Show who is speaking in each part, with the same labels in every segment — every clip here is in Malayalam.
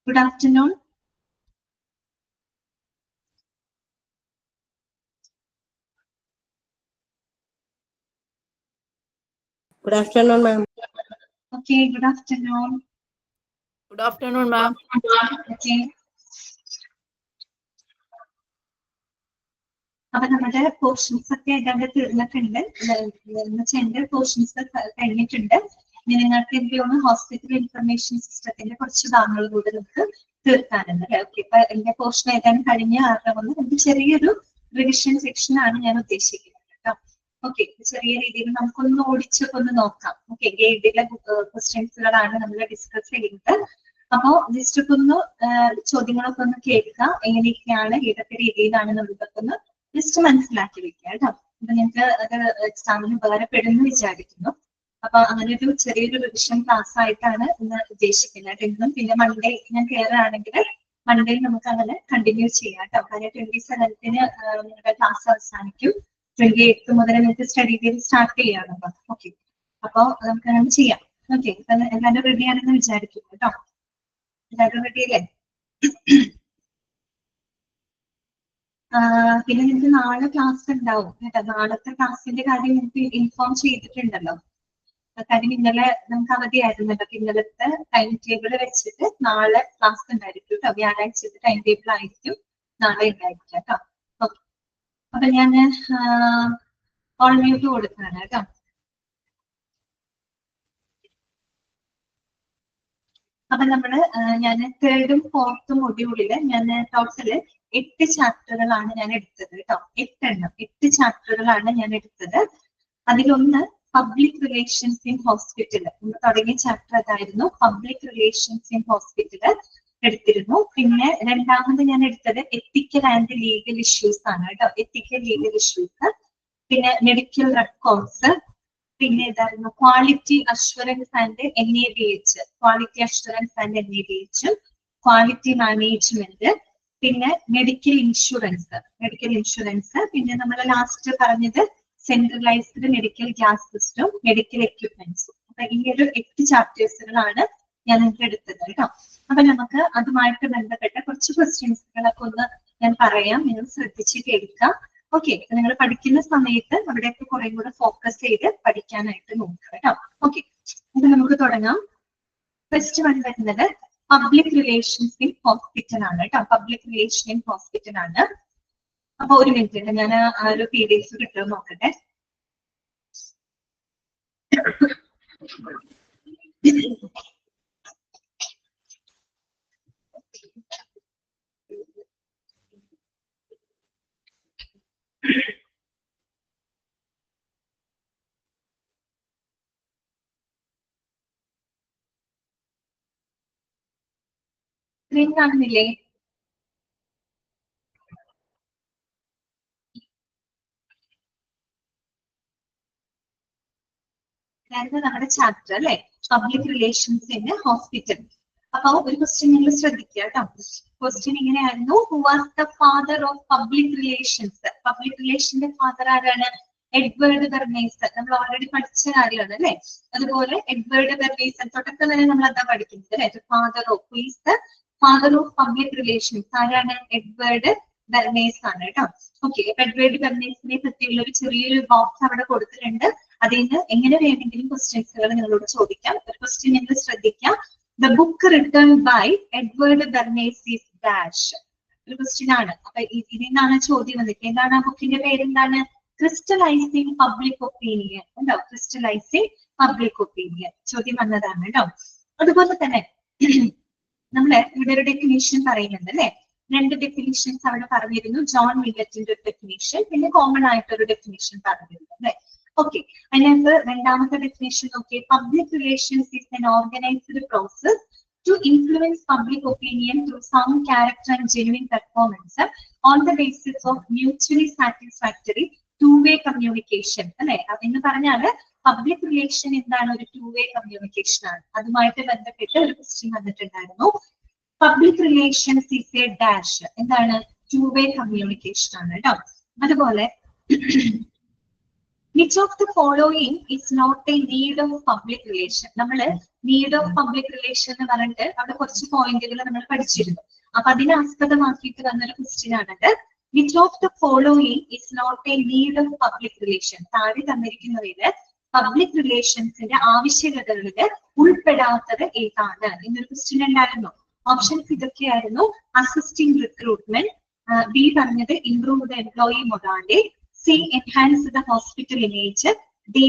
Speaker 1: Good afternoon.
Speaker 2: Good afternoon, ma'am.
Speaker 1: Okay, good afternoon.
Speaker 3: Good afternoon, ma'am.
Speaker 1: Okay. അപ്പൊ നമ്മുടെ പോർഷൻസ് ഒക്കെ ഏതാണ്ട് തീർന്നിട്ടുണ്ട്. എന്റെ പോർഷൻസ് കഴിഞ്ഞിട്ടുണ്ട്. നിങ്ങൾക്ക് എനിക്ക് ഹോസ്പിറ്റൽ ഇൻഫർമേഷൻ സിസ്റ്റത്തിന്റെ കുറച്ച് ഭാഗങ്ങൾ കൂടെ നമുക്ക് തീർക്കാനുണ്ട്. ഓക്കെ, ഇപ്പൊ എന്റെ പോർഷൻ ഏതാണ്ട് കഴിഞ്ഞ കാരണം കൊണ്ട് നമുക്ക് ചെറിയൊരു റിവിഷൻ സെക്ഷൻ ആണ് ഞാൻ ഉദ്ദേശിക്കുന്നത് കേട്ടോ. ഓക്കെ, ചെറിയ രീതിയിൽ നമുക്കൊന്ന് ഓടിച്ചൊക്കെ നോക്കാം. ഓക്കെ, ഗൈഡിലെ ക്വസ്റ്റ്യൻസുകളാണ് നമ്മൾ ഡിസ്കസ് ചെയ്യുന്നത്. അപ്പോ ജസ്റ്റ് ഒക്കെ ഒന്ന് ചോദ്യങ്ങളൊക്കെ ഒന്ന് കേൾക്കുക. എങ്ങനെയൊക്കെയാണ് ഏതൊക്കെ രീതിയിലാണ് നമ്മളിതൊക്കെ ഒന്ന് ജസ്റ്റ് മനസ്സിലാക്കി വെക്കുക കേട്ടോ. അപ്പൊ ഞങ്ങൾക്ക് അത് എക്സാമിന് ഉപകാരപ്പെടുന്നു വിചാരിക്കുന്നു. അപ്പൊ അങ്ങനെ ഒരു ചെറിയൊരു റിവിഷൻ ക്ലാസ് ആയിട്ടാണ് ഇന്ന് ഉദ്ദേശിക്കുന്നത്. ഇന്നും പിന്നെ മൺഡേ ഞാൻ കയറുകയാണെങ്കിൽ മൺഡേ നമുക്ക് അങ്ങനെ കണ്ടിന്യൂ ചെയ്യാം കേട്ടോ. കാര്യം 27th നിങ്ങളുടെ ക്ലാസ് അവസാനിക്കും. 28th മുതൽ നിങ്ങൾക്ക് സ്റ്റഡി ചെയ്ത് സ്റ്റാർട്ട് ചെയ്യാറുണ്ട്. ഓക്കെ, അപ്പൊ നമുക്ക് അങ്ങനെ ചെയ്യാം. ഓക്കെ, എല്ലാവരും റെഡിയാണെന്ന് വിചാരിക്കുന്നു കേട്ടോ. എല്ലാവരും റെഡി അല്ലേ? പിന്നെ നിങ്ങൾക്ക് നാളെ ക്ലാസ് ഉണ്ടാവും കേട്ടോ. നാളത്തെ ക്ലാസ്സിന്റെ കാര്യം നിങ്ങൾക്ക് ഇൻഫോം ചെയ്തിട്ടുണ്ടല്ലോ. കാര്യം ഇന്നലെ നമുക്ക് അവധിയായിരുന്നല്ലോ. ഇന്നലത്തെ ടൈം ടേബിൾ വെച്ചിട്ട് നാളെ ക്ലാസ് ഉണ്ടായിരിക്കും കേട്ടോ. വ്യാഴാഴ്ചത്തെ ടൈം ടേബിൾ ആയിരിക്കും നാളെ ഉണ്ടായിരിക്കും കേട്ടോ. ഓക്കെ, അപ്പൊ ഞാൻ ഓൾ മ്യൂട്ട് കൊടുക്കുകയാണ് കേട്ടോ. അപ്പൊ നമ്മള് ഞാൻ തേർഡും ഫോർത്തും മൊഡ്യൂളില് ഞാൻ ടോട്ടല് 8 ചാപ്റ്ററുകളാണ് ഞാൻ എടുത്തത് കേട്ടോ. 8 ചാപ്റ്ററുകളാണ് ഞാൻ എടുത്തത്. അതിലൊന്ന് പബ്ലിക് റിലേഷൻസ് ഇൻ ഹോസ്പിറ്റല്. നമ്മൾ തുടങ്ങിയ ചാപ്റ്റർ അതായിരുന്നു. പബ്ലിക് റിലേഷൻസ് ഇൻ ഹോസ്പിറ്റല് എടുത്തിരുന്നു. പിന്നെ രണ്ടാമത് ഞാൻ എടുത്തത് എത്തിക്കൽ ആൻഡ് ലീഗൽ ഇഷ്യൂസ് ആണ് കേട്ടോ. എത്തിക്കൽ ലീഗൽ ഇഷ്യൂസ്, പിന്നെ മെഡിക്കൽ റെക്കോർഡ്സ്, പിന്നെ ഇതായിരുന്നു quality assurance and NABH, quality assurance and NABH, quality management, പിന്നെ മെഡിക്കൽ ഇൻഷുറൻസ്, പിന്നെ നമ്മൾ ലാസ്റ്റ് പറഞ്ഞത് centralised medical gas system, medical എക്യുപ്മെന്റ്സും. അപ്പൊ ഈ ഒരു 8 ചാപ്റ്റേഴ്സുകളാണ് ഞാൻ നിങ്ങൾക്ക് എടുത്തത് കേട്ടോ. അപ്പൊ നമുക്ക് അതുമായിട്ട് ബന്ധപ്പെട്ട കുറച്ച് ക്വസ്റ്റ്യൻസുകളൊക്കെ ഒന്ന് ഞാൻ പറയാം, നിങ്ങൾ ശ്രദ്ധിച്ച് കേൾക്കാം. ഓക്കെ, നിങ്ങൾ പഠിക്കുന്ന സമയത്ത് അവിടെയൊക്കെ കുറെ കൂടെ ഫോക്കസ് ചെയ്ത് പഠിക്കാനായിട്ട് നോക്കുക കേട്ടോ. ഓക്കെ, അപ്പൊ നമുക്ക് തുടങ്ങാം. ഫസ്റ്റ് വൺ വരുന്നത് പബ്ലിക് റിലേഷൻസ് ഇൻ ഹോസ്പിറ്റൽ ആണ് കേട്ടോ. പബ്ലിക് റിലേഷൻ ഇൻ ഹോസ്പിറ്റൽ ആണ്. അപ്പൊ ഒരു മിനിറ്റ് ഞാൻ ആ ഒരു PDF കിട്ടുമോ നോക്കട്ടെ. സ്ക്രീൻ കാണുന്നില്ലേ? അതായിരുന്നു നമ്മുടെ ചാപ്റ്റർ അല്ലെ, പബ്ലിക് റിലേഷൻസ് ഇൻ ഹോസ്പിറ്റൽ. അപ്പൊ ഒരു ക്വസ്റ്റ്യൻ നിങ്ങൾ ശ്രദ്ധിക്കുക കേട്ടോ. ക്വസ്റ്റ്യൻ ഇങ്ങനെയായിരുന്നു, who was the father of public relations? Public റിലേഷന്റെ ഫാദർ ആരാണ്? Edward Bernays. നമ്മൾ ഓൾറെഡി പഠിച്ച കാര്യമാണ് അല്ലെ. അതുപോലെ എഡ്വേർഡ് ബെർണേസ് തുടക്കം തന്നെ നമ്മൾ അതാ പഠിക്കുന്നത് അല്ലെ. ഫാദർ ഓഫ് പബ്ലിക് റിലേഷൻസ് ആരാണ്? എഡ്വേർഡ് ബെർണേസ് ആണ് കേട്ടോ. ഓക്കെ, എഡ്വേർഡ് ബെർണേസിനെ പറ്റിയുള്ള ഒരു ചെറിയൊരു ബോക്സ് അവിടെ കൊടുത്തിട്ടുണ്ട്. അതിൽ നിന്ന് എങ്ങനെ വേണമെങ്കിലും ക്വസ്റ്റ്യൻസുകൾ നിങ്ങളോട് ചോദിക്കാം. ഒരു ക്വസ്റ്റ്യൻ നിങ്ങൾ ശ്രദ്ധിക്കാം. The book written by Edward Bernays is dash. ഒരു ക്വസ്റ്റ്യൻ ആണ്. അപ്പൊ ഇതിൽ നിന്നാണ് ചോദ്യം വന്നിട്ട്. എന്താണ് ആ ബുക്കിന്റെ പേരെന്താണ്? ക്രിസ്റ്റലൈസിംഗ് പബ്ലിക് ഒപ്പീനിയൻ. ഉണ്ടോ? ക്രിസ്റ്റലൈസിംഗ് പബ്ലിക് ഒപ്പീനിയൻ ചോദ്യം വന്നതാണ് കേട്ടോ. അതുപോലെ തന്നെ നമ്മള് ഇവിടെ ഒരു ഡെഫിനേഷൻ പറയുന്നുണ്ട് അല്ലെ. 2 ഡെഫിനിഷൻസ് അവിടെ പറഞ്ഞിരുന്നു. ജോൺ മില്ലറ്റിന്റെ ഒരു ഡെഫിനേഷൻ, പിന്നെ കോമൺ ആയിട്ടൊരു ഡെഫിനേഷൻ പറഞ്ഞിരുന്നു അല്ലെ. ഓക്കെ, അതിനകത്ത് രണ്ടാമത്തെ ഡെഫിനേഷൻ നോക്കി. Public relations is an organised process to influence public opinion through sound character and genuine performance on the basis of mutually satisfactory two way communication അല്ലെ. എന്ന് പറഞ്ഞാല് പബ്ലിക് റിലേഷൻ എന്താണ്? ഒരു ടു-വേ കമ്മ്യൂണിക്കേഷൻ ആണ്. അതുമായിട്ട് ബന്ധപ്പെട്ട് ഒരു ക്വസ്റ്റ്യൻ വന്നിട്ടുണ്ടായിരുന്നു. Public relations is a dash. എന്താണ്? ടു-വേ കമ്മ്യൂണിക്കേഷൻ ആണ് കേട്ടോ. അതുപോലെ which of the following is not a need of public relation. നമ്മള് നീഡ് ഓഫ് പബ്ലിക് റിലേഷൻ എന്ന് പറഞ്ഞിട്ട് അവിടെ കുറച്ച് പോയിന്റുകൾ നമ്മൾ പഠിച്ചിരുന്നു. അപ്പൊ അതിനെ ആസ്പദമാക്കിയിട്ട് വന്നൊരു ക്വസ്റ്റ്യൻ ആണത്. Which of the following is not a need of public relation. താഴെ തന്നിരിക്കുന്നവയില് പബ്ലിക് റിലേഷൻസിന്റെ ആവശ്യകതകളില് ഉൾപ്പെടാത്തത് ഏതാണ് എന്നൊരു ക്വസ്റ്റ്യൻ ഉണ്ടായിരുന്നു. ഓപ്ഷൻസ് ഇതൊക്കെയായിരുന്നു. അസിസ്റ്റിംഗ് റിക്രൂട്ട്മെന്റ്, ബി പറഞ്ഞത് improve the employee morale, C enhance the hospital image, D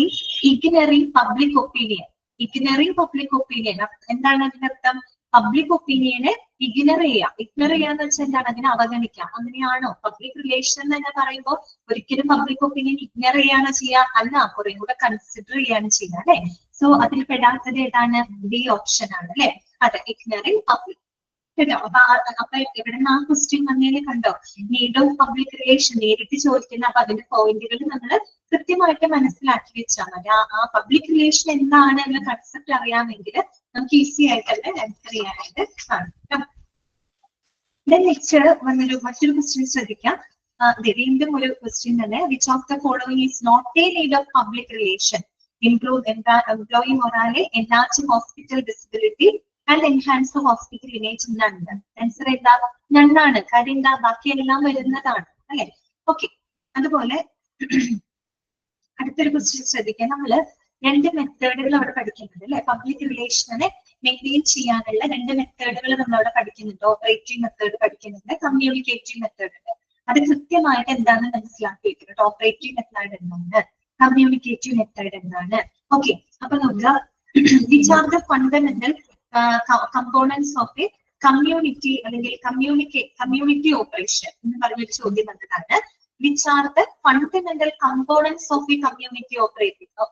Speaker 1: ignoring public opinion. Ignoring public opinion എന്താണ് അതിനർത്ഥം? പബ്ലിക് ഒപ്പീനിയനെ ഇഗ്നർ ചെയ്യാം. ഇഗ്നർ ചെയ്യാന്ന് വെച്ചാൽ എന്താണ്? അതിനെ അവഗണിക്കാം. അങ്ങനെയാണോ? പബ്ലിക് റിലേഷൻ എന്ന് പറയുമ്പോൾ ഒരിക്കലും പബ്ലിക് ഒപ്പീനിയൻ ഇഗ്നർ ചെയ്യാണ് ചെയ്യാ, അല്ല, കുറെ കൂടെ കൺസിഡർ ചെയ്യാണ് ചെയ്യുക അല്ലെ. സോ അതിൽ പെടാത്തത് ഏതാണ്? ഡി ഓപ്ഷൻ ആണ് അല്ലെ. അതെ, ഇഗ്നറിംഗ് പബ്ലിക്. കേട്ടോ? അപ്പൊ എവിടെന്ന് ആ ക്വസ്റ്റ്യൻ വന്നതിന് കണ്ടോ? നീഡ് ഓഫ് പബ്ലിക് റിലേഷൻ നേരിട്ട് ചോദിക്കുന്ന. അപ്പൊ അതിന്റെ പോയിന്റുകൾ നമ്മൾ കൃത്യമായിട്ട് മനസ്സിലാക്കി വെച്ചാൽ മതി. ആ പബ്ലിക് റിലേഷൻ എന്താണ് എന്ന കൺസെപ്റ്റ് അറിയാമെങ്കിൽ നമുക്ക് ഈസി ആയിട്ടല്ലേ ആൻസർ ചെയ്യാനായിട്ട് സാധിക്കും. നെക്സ്റ്റ് വന്നൊരു മറ്റൊരു ക്വസ്റ്റ്യൻ ശ്രദ്ധിക്കാം. വീണ്ടും ഒരു ക്വസ്റ്റ്യൻ തന്നെ. Which of the following is not a need of public relation? Improve employee morale, enlarge hospital visibility and enhance the hospital image. നണ്ട്. ആൻസർ എന്താ? നണ്ണാണ്. കാര്യം എന്താ? ബാക്കിയെല്ലാം വരുന്നതാണ് അല്ലെ. ഓക്കെ, അതുപോലെ അടുത്തൊരു ക്വസ്റ്റ്യൻ ശ്രദ്ധിക്കാം. നമ്മള് രണ്ട് മെത്തേഡുകൾ അവിടെ പഠിക്കുന്നുണ്ട് അല്ലെ. പബ്ലിക് റിലേഷനെ മെയിൻറ്റെയിൻ ചെയ്യാനുള്ള രണ്ട് മെത്തേഡുകൾ നമ്മളവിടെ പഠിക്കുന്നുണ്ട്. ഓപ്പറേറ്റീവ് മെത്തേഡ് പഠിക്കുന്നുണ്ട്, കമ്മ്യൂണിക്കേറ്റീവ് മെത്തേഡ് ഉണ്ട്. അത് കൃത്യമായിട്ട് എന്താണെന്ന് മനസ്സിലാക്കി വെക്കുന്നത്. ഓപ്പറേറ്റീവ് മെത്തേഡ് എന്താണ്, കമ്മ്യൂണിക്കേറ്റീവ് മെത്തേഡ് എന്താണ്? ഓക്കെ, അപ്പൊ നമുക്ക് which are the fundamental components of A community അല്ലെങ്കിൽ കമ്മ്യൂണിറ്റി ഓപ്പറേഷൻ എന്ന് പറഞ്ഞൊരു ചോദ്യം വന്നതാണ്. Which are the fundamental components of A community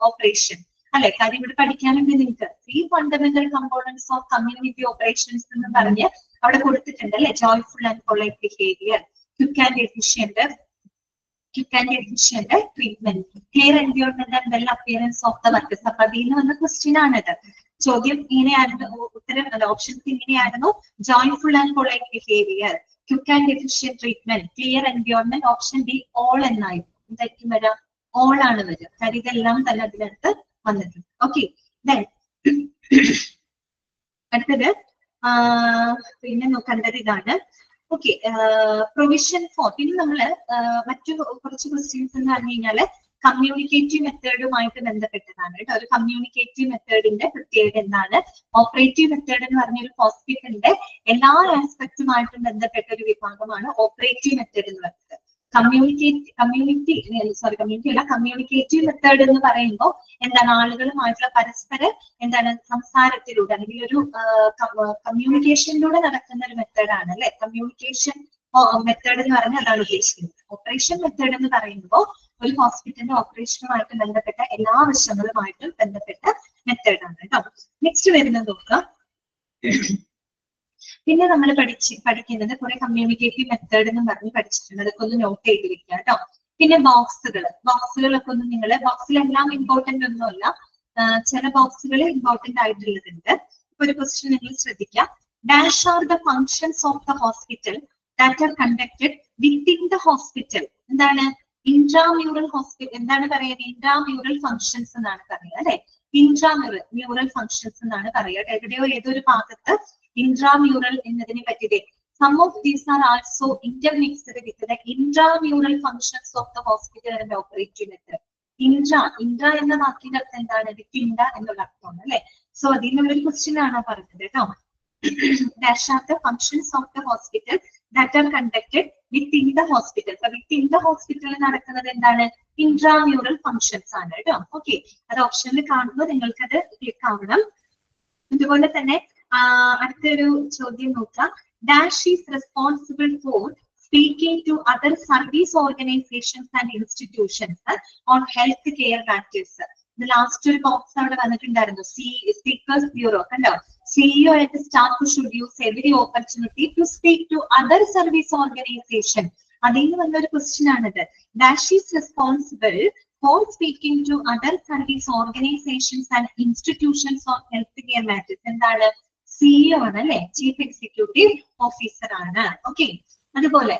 Speaker 1: operation അല്ലെ. കാര്യം ഇവിടെ പഠിക്കാനുണ്ട് നിങ്ങൾക്ക്. 3 fundamental components of community operations എന്ന് പറഞ്ഞ് അവിടെ കൊടുത്തിട്ടുണ്ട് അല്ലെ. Joyful and polite behaviour, quick and efficient treatment, clear environment and well appearance of the workers. അപ്പൊ അതിൽ നിന്ന് വന്ന ക്വസ്റ്റ്യൻ ആണിത്. ചോദ്യം ഇങ്ങനെയായിരുന്നു, ഉത്തരം ഓപ്ഷൻസ് ഇങ്ങനെയായിരുന്നു. Joyful and polite behaviour, quick and efficient treatment, clear environment. Option B all എന്നായിരുന്നു. എന്തായിരിക്കും വരിക? ഓൾ ആണ് വരിക. കാര്യം ഇതെല്ലാം തന്നെ അതിനകത്ത് വന്നിട്ടുണ്ട്. ഓക്കെ, അടുത്തത് പിന്നെ നോക്കേണ്ടത് ഇതാണ്. Okay, provision for. പിന്നെ നമ്മള് മറ്റു കുറച്ച് ക്വസ്റ്റ്യൻസ് എന്ന് പറഞ്ഞു കഴിഞ്ഞാല് കമ്മ്യൂണിക്കേറ്റീവ് മെത്തേഡുമായിട്ട് ബന്ധപ്പെട്ടതാണ് കേട്ടോ. ഒരു കമ്മ്യൂണിക്കേറ്റീവ് മെത്തേഡിന്റെ പ്രത്യേകത എന്താണ്? ഓപ്പറേറ്റീവ് മെത്തേഡ് എന്ന് പറഞ്ഞൊരു ഹോസ്പിറ്റലിന്റെ എല്ലാ ആസ്പെക്റ്റുമായിട്ടും ബന്ധപ്പെട്ട ഒരു വിഭാഗമാണ് ഓപ്പറേറ്റീവ് മെത്തേഡ് എന്ന് പറയുന്നത്. കമ്മ്യൂണിക്കേറ്റീവ് മെത്തേഡ് എന്ന് പറയുമ്പോൾ എന്താണ്? ആളുകളുമായിട്ടുള്ള പരസ്പരം എന്താണ് സംസാരത്തിലൂടെ അല്ലെങ്കിൽ ഒരു കമ്മ്യൂണിക്കേഷനിലൂടെ നടക്കുന്ന ഒരു മെത്തേഡാണ് അല്ലെ. കമ്മ്യൂണിക്കേഷൻ മെത്തേഡ് എന്ന് പറഞ്ഞാൽ അതാണ് ഉദ്ദേശിക്കുന്നത്. ഓപ്പറേഷൻ മെത്തേഡ് എന്ന് പറയുമ്പോൾ ഒരു ഹോസ്പിറ്റലിന്റെ ഓപ്പറേഷനുമായിട്ട് ബന്ധപ്പെട്ട എല്ലാ വശങ്ങളുമായിട്ടും ബന്ധപ്പെട്ട മെത്തേഡാണ് കേട്ടോ. നെക്സ്റ്റ് വരുന്നത് നോക്കാം. പിന്നെ നമ്മൾ പഠിക്കുന്നത് കുറെ കമ്മ്യൂണിക്കേറ്റീവ് മെത്തേഡ് എന്ന് പറഞ്ഞ് പഠിച്ചിട്ടുണ്ട്. അതൊക്കെ ഒന്ന് നോട്ട് ചെയ്ത് വെക്കുക കേട്ടോ. പിന്നെ ബോക്സുകളൊക്കെ ഒന്ന് നിങ്ങൾ, ബോക്സിലെല്ലാം ഇമ്പോർട്ടന്റ് ഒന്നുമല്ല, ചില ബോക്സുകൾ ഇമ്പോർട്ടന്റ് ആയിട്ടുള്ളതുണ്ട്. ഇപ്പൊ ഒരു ക്വസ്റ്റ്യൻ നിങ്ങൾ ശ്രദ്ധിക്കാം. Dash are the functions of the hospital that are conducted within the hospital. എന്താണ്? ഇൻട്രാമ്യൂറൽ ഹോസ്പിറ്റൽ എന്താണ് പറയുന്നത്? ഇൻട്രാമ്യൂറൽ ഫങ്ഷൻസ് എന്നാണ് പറയുക അല്ലെ. ഇൻട്രാമ്യൂറൽ ഫങ്ഷൻസ് എന്നാണ് പറയുക. എവിടെയോ ഏതൊരു ഭാഗത്ത് ഇൻട്രാമ്യൂറൽ എന്നതിനെ പറ്റി. Some of these are also intermixed with the intramural functions of the hospital and operative method. Intra എന്ന വാക്കിന്റെ അർത്ഥം എന്താണ്? വിത്തിൻഡ എന്നുള്ള അർത്ഥമാണ് അല്ലെ. സോ അതിൽ നിന്നൊരു ക്വസ്റ്റ്യൻ ആണ് പറഞ്ഞത് കേട്ടോ. Dash are the functions of the hospital that are conducted within the hospital. Within the ഹോസ്പിറ്റലിൽ നടക്കുന്നത് എന്താണ്? ഇൻട്രാമ്യൂറൽ ഫങ്ഷൻസ് ആണ് കേട്ടോ. ഓക്കെ, അത് ഓപ്ഷനിൽ കാണുമ്പോൾ നിങ്ങൾക്ക് അത് ക്ലിക്ക് ആവണം. അതുപോലെ തന്നെ അടുത്തൊരു ചോദ്യം നോക്കാം. Dash is responsible for speaking to other service organisations and institutions on health care matters. ഇത് ലാസ്റ്റ് ഒരു ബോക്സ് അവിടെ വന്നിട്ടുണ്ടായിരുന്നു. സ്പീക്കേഴ്സ് ബ്യൂറോ കണ്ടോ. CEO and staff should use every opportunity to speak to other service organisation. അതിൽ നിന്ന് വന്നൊരു ക്വസ്റ്റ്യൻ ആണിത്. Dash is responsible for speaking to other service organisations and institutions on health care matters. എന്താണ്? CEO ആണ് അല്ലെ. ചീഫ് എക്സിക്യൂട്ടീവ് ഓഫീസർ ആണ്. ഓക്കെ, അതുപോലെ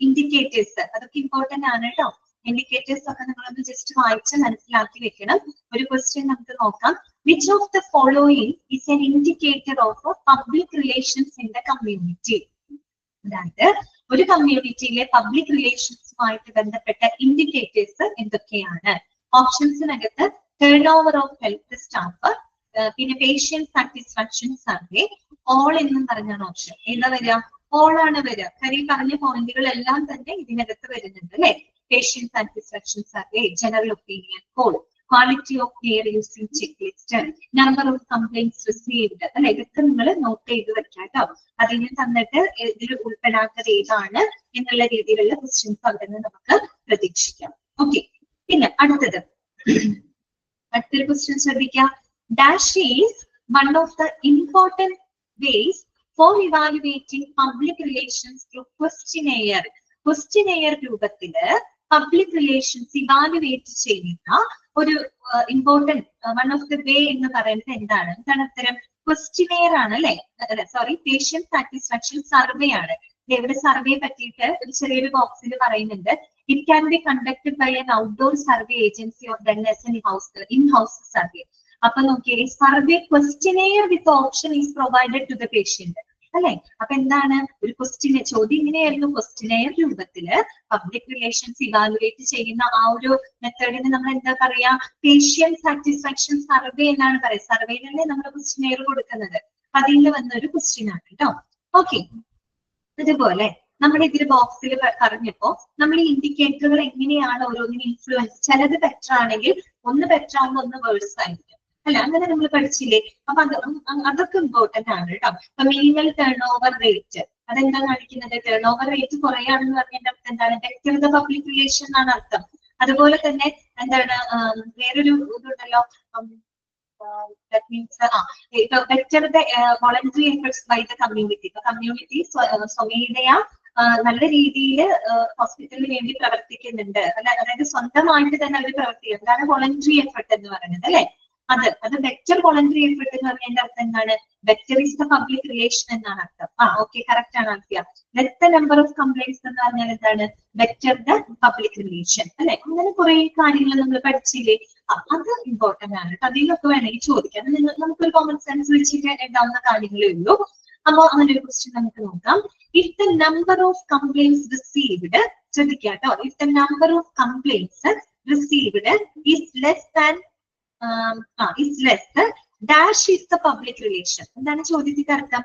Speaker 1: ഇൻഡിക്കേറ്റേഴ്സ് അതൊക്കെ ഇമ്പോർട്ടന്റ് ആണ് കേട്ടോ. ഇൻഡിക്കേറ്റേഴ്സ് ഒക്കെ നിങ്ങളൊന്ന് ജസ്റ്റ് വായിച്ച് മനസ്സിലാക്കി വെക്കണം. ഒരു ക്വസ്റ്റ്യൻ നമുക്ക് നോക്കാം. Which of the following is an indicator of public relations in the community? അതായത് ഒരു കമ്മ്യൂണിറ്റിയിലെ പബ്ലിക് റിലേഷൻസുമായിട്ട് ബന്ധപ്പെട്ട ഇൻഡിക്കേറ്റേഴ്സ് എന്തൊക്കെയാണ്? ഓപ്ഷൻസിനകത്ത് turnover of health staff, പിന്നെ പേഷ്യന്റ് സാറ്റിസ്ഫാക്ഷൻ സർവേ, ഓൾ എന്നും പറഞ്ഞാണ് ഓപ്ഷൻ. ഏതാ വരിക? ഓൾ ആണ് വരിക. കാര്യം പറഞ്ഞ പോയിന്റുകളെല്ലാം തന്നെ ഇതിനകത്ത് വരുന്നുണ്ട് അല്ലെ. Patient satisfaction survey, general opinion Paul, quality of care using check list, number of complaints received അല്ലെ. ഇതൊക്കെ നിങ്ങൾ നോട്ട് ചെയ്ത് വെക്കാം കേട്ടോ. അതിന് തന്നിട്ട് ഇതിൽ ഉൾപ്പെടാത്തത് ഏതാണ് എന്നുള്ള രീതിയിലുള്ള ക്വസ്റ്റ്യൻസ് അവിടെ നിന്ന് നമുക്ക് പ്രതീക്ഷിക്കാം. ഓക്കെ, പിന്നെ അടുത്തത് അടുത്തൊരു ക്വസ്റ്റ്യൻ ശ്രദ്ധിക്കാം. Dash is one of the important ways for evaluating public relations through questionnaire. Questionnaire രൂപത്തില് പബ്ലിക് റിലേഷൻസ് ഇവാലുവേറ്റ് ചെയ്യുന്ന ഒരു important one of the way എന്ന് പറയുന്നത് എന്താണ്? എന്താണ് ഉത്തരം? ക്വസ്റ്റിനെയർ ആണ് അല്ലെ. സോറി, പേഷ്യന്റ് സാറ്റിസ്ഫാക്ഷൻ സർവേ ആണ്. ഇവിടെ സർവേ പറ്റിയിട്ട് ഒരു ചെറിയൊരു ബോക്സിൽ പറയുന്നുണ്ട്. It can be conducted by an outdoor survey agency or then as an in house survey. അപ്പൊ നോക്കിയേ, survey questionnaire with option is provided to the patient അല്ലെ. അപ്പൊ എന്താണ് ഒരു ക്വസ്റ്റിനെ? ചോദ്യം ഇങ്ങനെയായിരുന്നു, ക്വസ്റ്റിനെയർ രൂപത്തില് പബ്ലിക് റിലേഷൻസ് ഇവാലുവേറ്റ് ചെയ്യുന്ന ആ ഒരു മെത്തേഡിന് നമ്മൾ എന്താ പറയാ? പേഷ്യന്റ് സാറ്റിസ്ഫാക്ഷൻ സർവേ എന്നാണ് പറയുക. സർവേയിലല്ലേ നമ്മൾ ക്വസ്റ്റിനെയർ കൊടുക്കുന്നത്. അതിൽ വന്ന ഒരു ക്വസ്റ്റ്യൻ ആണ് കേട്ടോ. ഓക്കെ, അതുപോലെ നമ്മൾ ഇതിൽ ബോക്സിൽ പറഞ്ഞപ്പോ നമ്മൾ ഇൻഡിക്കേറ്ററുകൾ എങ്ങനെയാണ് ഓരോന്നിനും ഇൻഫ്ലുവൻസ്. ചിലത് ബെറ്റർ ആണെങ്കിൽ ഒന്ന് ബെറ്റർ ആകുമ്പോൾ ഒന്ന് വേഴ്സ് ആയിരിക്കും അല്ല, അങ്ങനെ നമ്മൾ പഠിച്ചില്ലേ. അപ്പൊ അതൊക്കെ ഇമ്പോർട്ടന്റ് ആണ് കേട്ടോ. അപ്പൊ മിനിമൽ ടേൺ ഓവർ റേറ്റ് അതെന്താ കാണിക്കുന്നത്? ടേൺ ഓവർ റേറ്റ് കുറയാണെന്ന് പറഞ്ഞതിന്റെ അർത്ഥം എന്താണ്? വ്യക്തിഗത പബ്ലിക് റിലേഷൻ എന്നാണ് അർത്ഥം. അതുപോലെ തന്നെ എന്താണ് വേറൊരു ഇതുണ്ടല്ലോ, വ്യക്തിഗത voluntary efforts by the community. ഇപ്പൊ കമ്മ്യൂണിറ്റി സ്വമേധയാ നല്ല രീതിയിൽ ഹോസ്പിറ്റലിന് വേണ്ടി പ്രവർത്തിക്കുന്നുണ്ട് അല്ല, അതായത് സ്വന്തമായിട്ട് തന്നെ അവർ പ്രവർത്തിക്കും. അതാണ് വോളണ്ടറി എഫേർട്ട് എന്ന് പറയുന്നത് അല്ലെ. അത് ബെറ്റർ വോളണ്ടറി എഫേർട്ട് എന്ന് പറഞ്ഞതിന്റെ അർത്ഥം എന്താണ്? Better is the public relation എന്നാണ് അർത്ഥം. ഓക്കെ, കറക്റ്റ് ആണ് ആക്കിയ. Less the number of complaints എന്ന് പറഞ്ഞാൽ എന്താണ്? ബെറ്റർ ദ പബ്ലിക് റിലേഷൻ അല്ലെ. അങ്ങനെ കുറെ കാര്യങ്ങൾ നമ്മൾ പഠിച്ചില്ലേ. അത് ഇമ്പോർട്ടന്റ് ആണ്. അതിലൊക്കെ വേണമെങ്കിൽ ചോദിക്കാം. നമുക്കൊരു കോമൺ സെൻസ് വെച്ചിട്ട് എഴുതാവുന്ന കാര്യങ്ങളേ ഉള്ളൂ. അപ്പൊ അങ്ങനെ ഒരു ക്വസ്റ്റ്യൻ നമുക്ക് നോക്കാം. If the number of complaints received, ശ്രദ്ധിക്കാം കേട്ടോ, if the number of complaints received is less than dash is the public relation. എന്താണ് ചോദ്യത്തിന്റെ അർത്ഥം?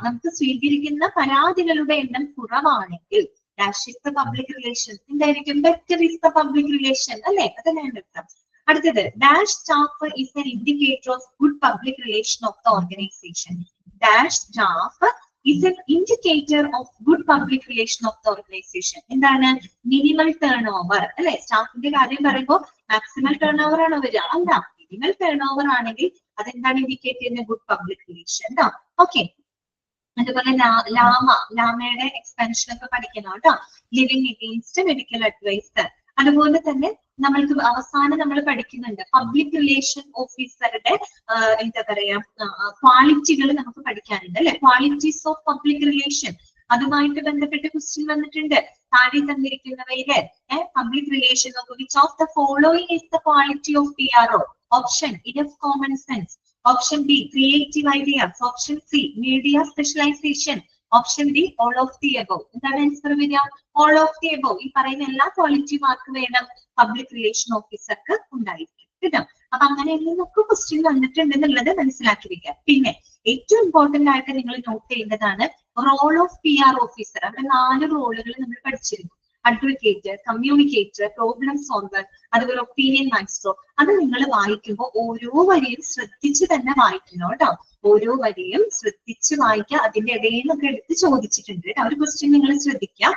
Speaker 1: നമുക്ക് സ്വീകരിക്കുന്ന പരാതികളുടെ എണ്ണം കുറവാണെങ്കിൽ dash is the public relation. എന്തായിരിക്കും? Better is the public relation അല്ലെ. അതന്നെയാണ് അർത്ഥം. അടുത്തത്, dash staff is an indicator of good public relation of the organisation. Dash staff is an indicator of good public relation of the organization. എന്താണ്? മിനിമൽ ടേൺ ഓവർ അല്ലെ. സ്റ്റാഫിന്റെ കാര്യം പറയുമ്പോൾ മാക്സിമൽ ടേൺ ഓവർ ആണോ വരിക? അല്ല, മിനിമൽ ടേൺ ഓവർ ആണെങ്കിൽ അതെന്താണ് ഇൻഡിക്കേറ്റ് ചെയ്യുന്ന? Good public relation. ഓക്കെ, അതുപോലെ ലാമയുടെ എക്സ്പാൻഷൻ ഒക്കെ പഠിക്കണം കേട്ടോ. Living against medical adviser. അതുപോലെ തന്നെ നമ്മൾക്ക് അവസാനം നമ്മൾ പഠിക്കുന്നുണ്ട് പബ്ലിക് റിലേഷൻ ഓഫീസറുടെ എന്താ പറയാ ക്വാളിറ്റികൾ നമുക്ക് പഠിക്കാനുണ്ട് അല്ലെ. ക്വാളിറ്റീസ് ഓഫ് പബ്ലിക് റിലേഷൻ, അതുമായിട്ട് ബന്ധപ്പെട്ട ക്വസ്റ്റ്യൻ വന്നിട്ടുണ്ട്. താഴെ തന്നിരിക്കുന്നവയില് public relation which of the following is the quality of PRO? Option enough common sense, option B creative ideas, option C media specialisation, option D all of the above. എന്താണ് ആൻസർ വരിക? All of the above. ഈ പറയുന്ന എല്ലാ ക്വാളിറ്റി മാർക്ക് വേണം പബ്ലിക് റിലേഷൻ ഓഫീസർക്ക് ഉണ്ടായിരിക്കും കേട്ടോ. അപ്പൊ അങ്ങനെ നിന്നൊക്കെ ക്വസ്റ്റ്യൻ വന്നിട്ടുണ്ട് എന്നുള്ളത് മനസ്സിലാക്കി വെക്കുക. പിന്നെ ഏറ്റവും ഇമ്പോർട്ടന്റ് ആയിട്ട് നിങ്ങൾ നോട്ട് ചെയ്യേണ്ടതാണ് റോൾ ഓഫ് PR ഓഫീസർ. അവിടെ 4 റോളുകൾ നമ്മൾ പഠിച്ചിരുന്നു. അഡ്വക്കേറ്റ്, കമ്മ്യൂണിക്കേറ്റർ, പ്രോബ്ലം സോൾവർ, അതുപോലെ ഒപ്പീനിയൻ മാസ്റ്റർ. അത് നിങ്ങൾ വായിക്കുമ്പോൾ ഓരോ വരിയും ശ്രദ്ധിച്ച് തന്നെ വായിക്കണം കേട്ടോ. ഓരോ വരിയും ശ്രദ്ധിച്ച് വായിക്കുക. അതിന്റെ ഇടയിൽ നിന്നൊക്കെ എടുത്ത് ചോദിച്ചിട്ടുണ്ട്. ഒരു ക്വസ്റ്റ്യൻ നിങ്ങൾ ശ്രദ്ധിക്കുക.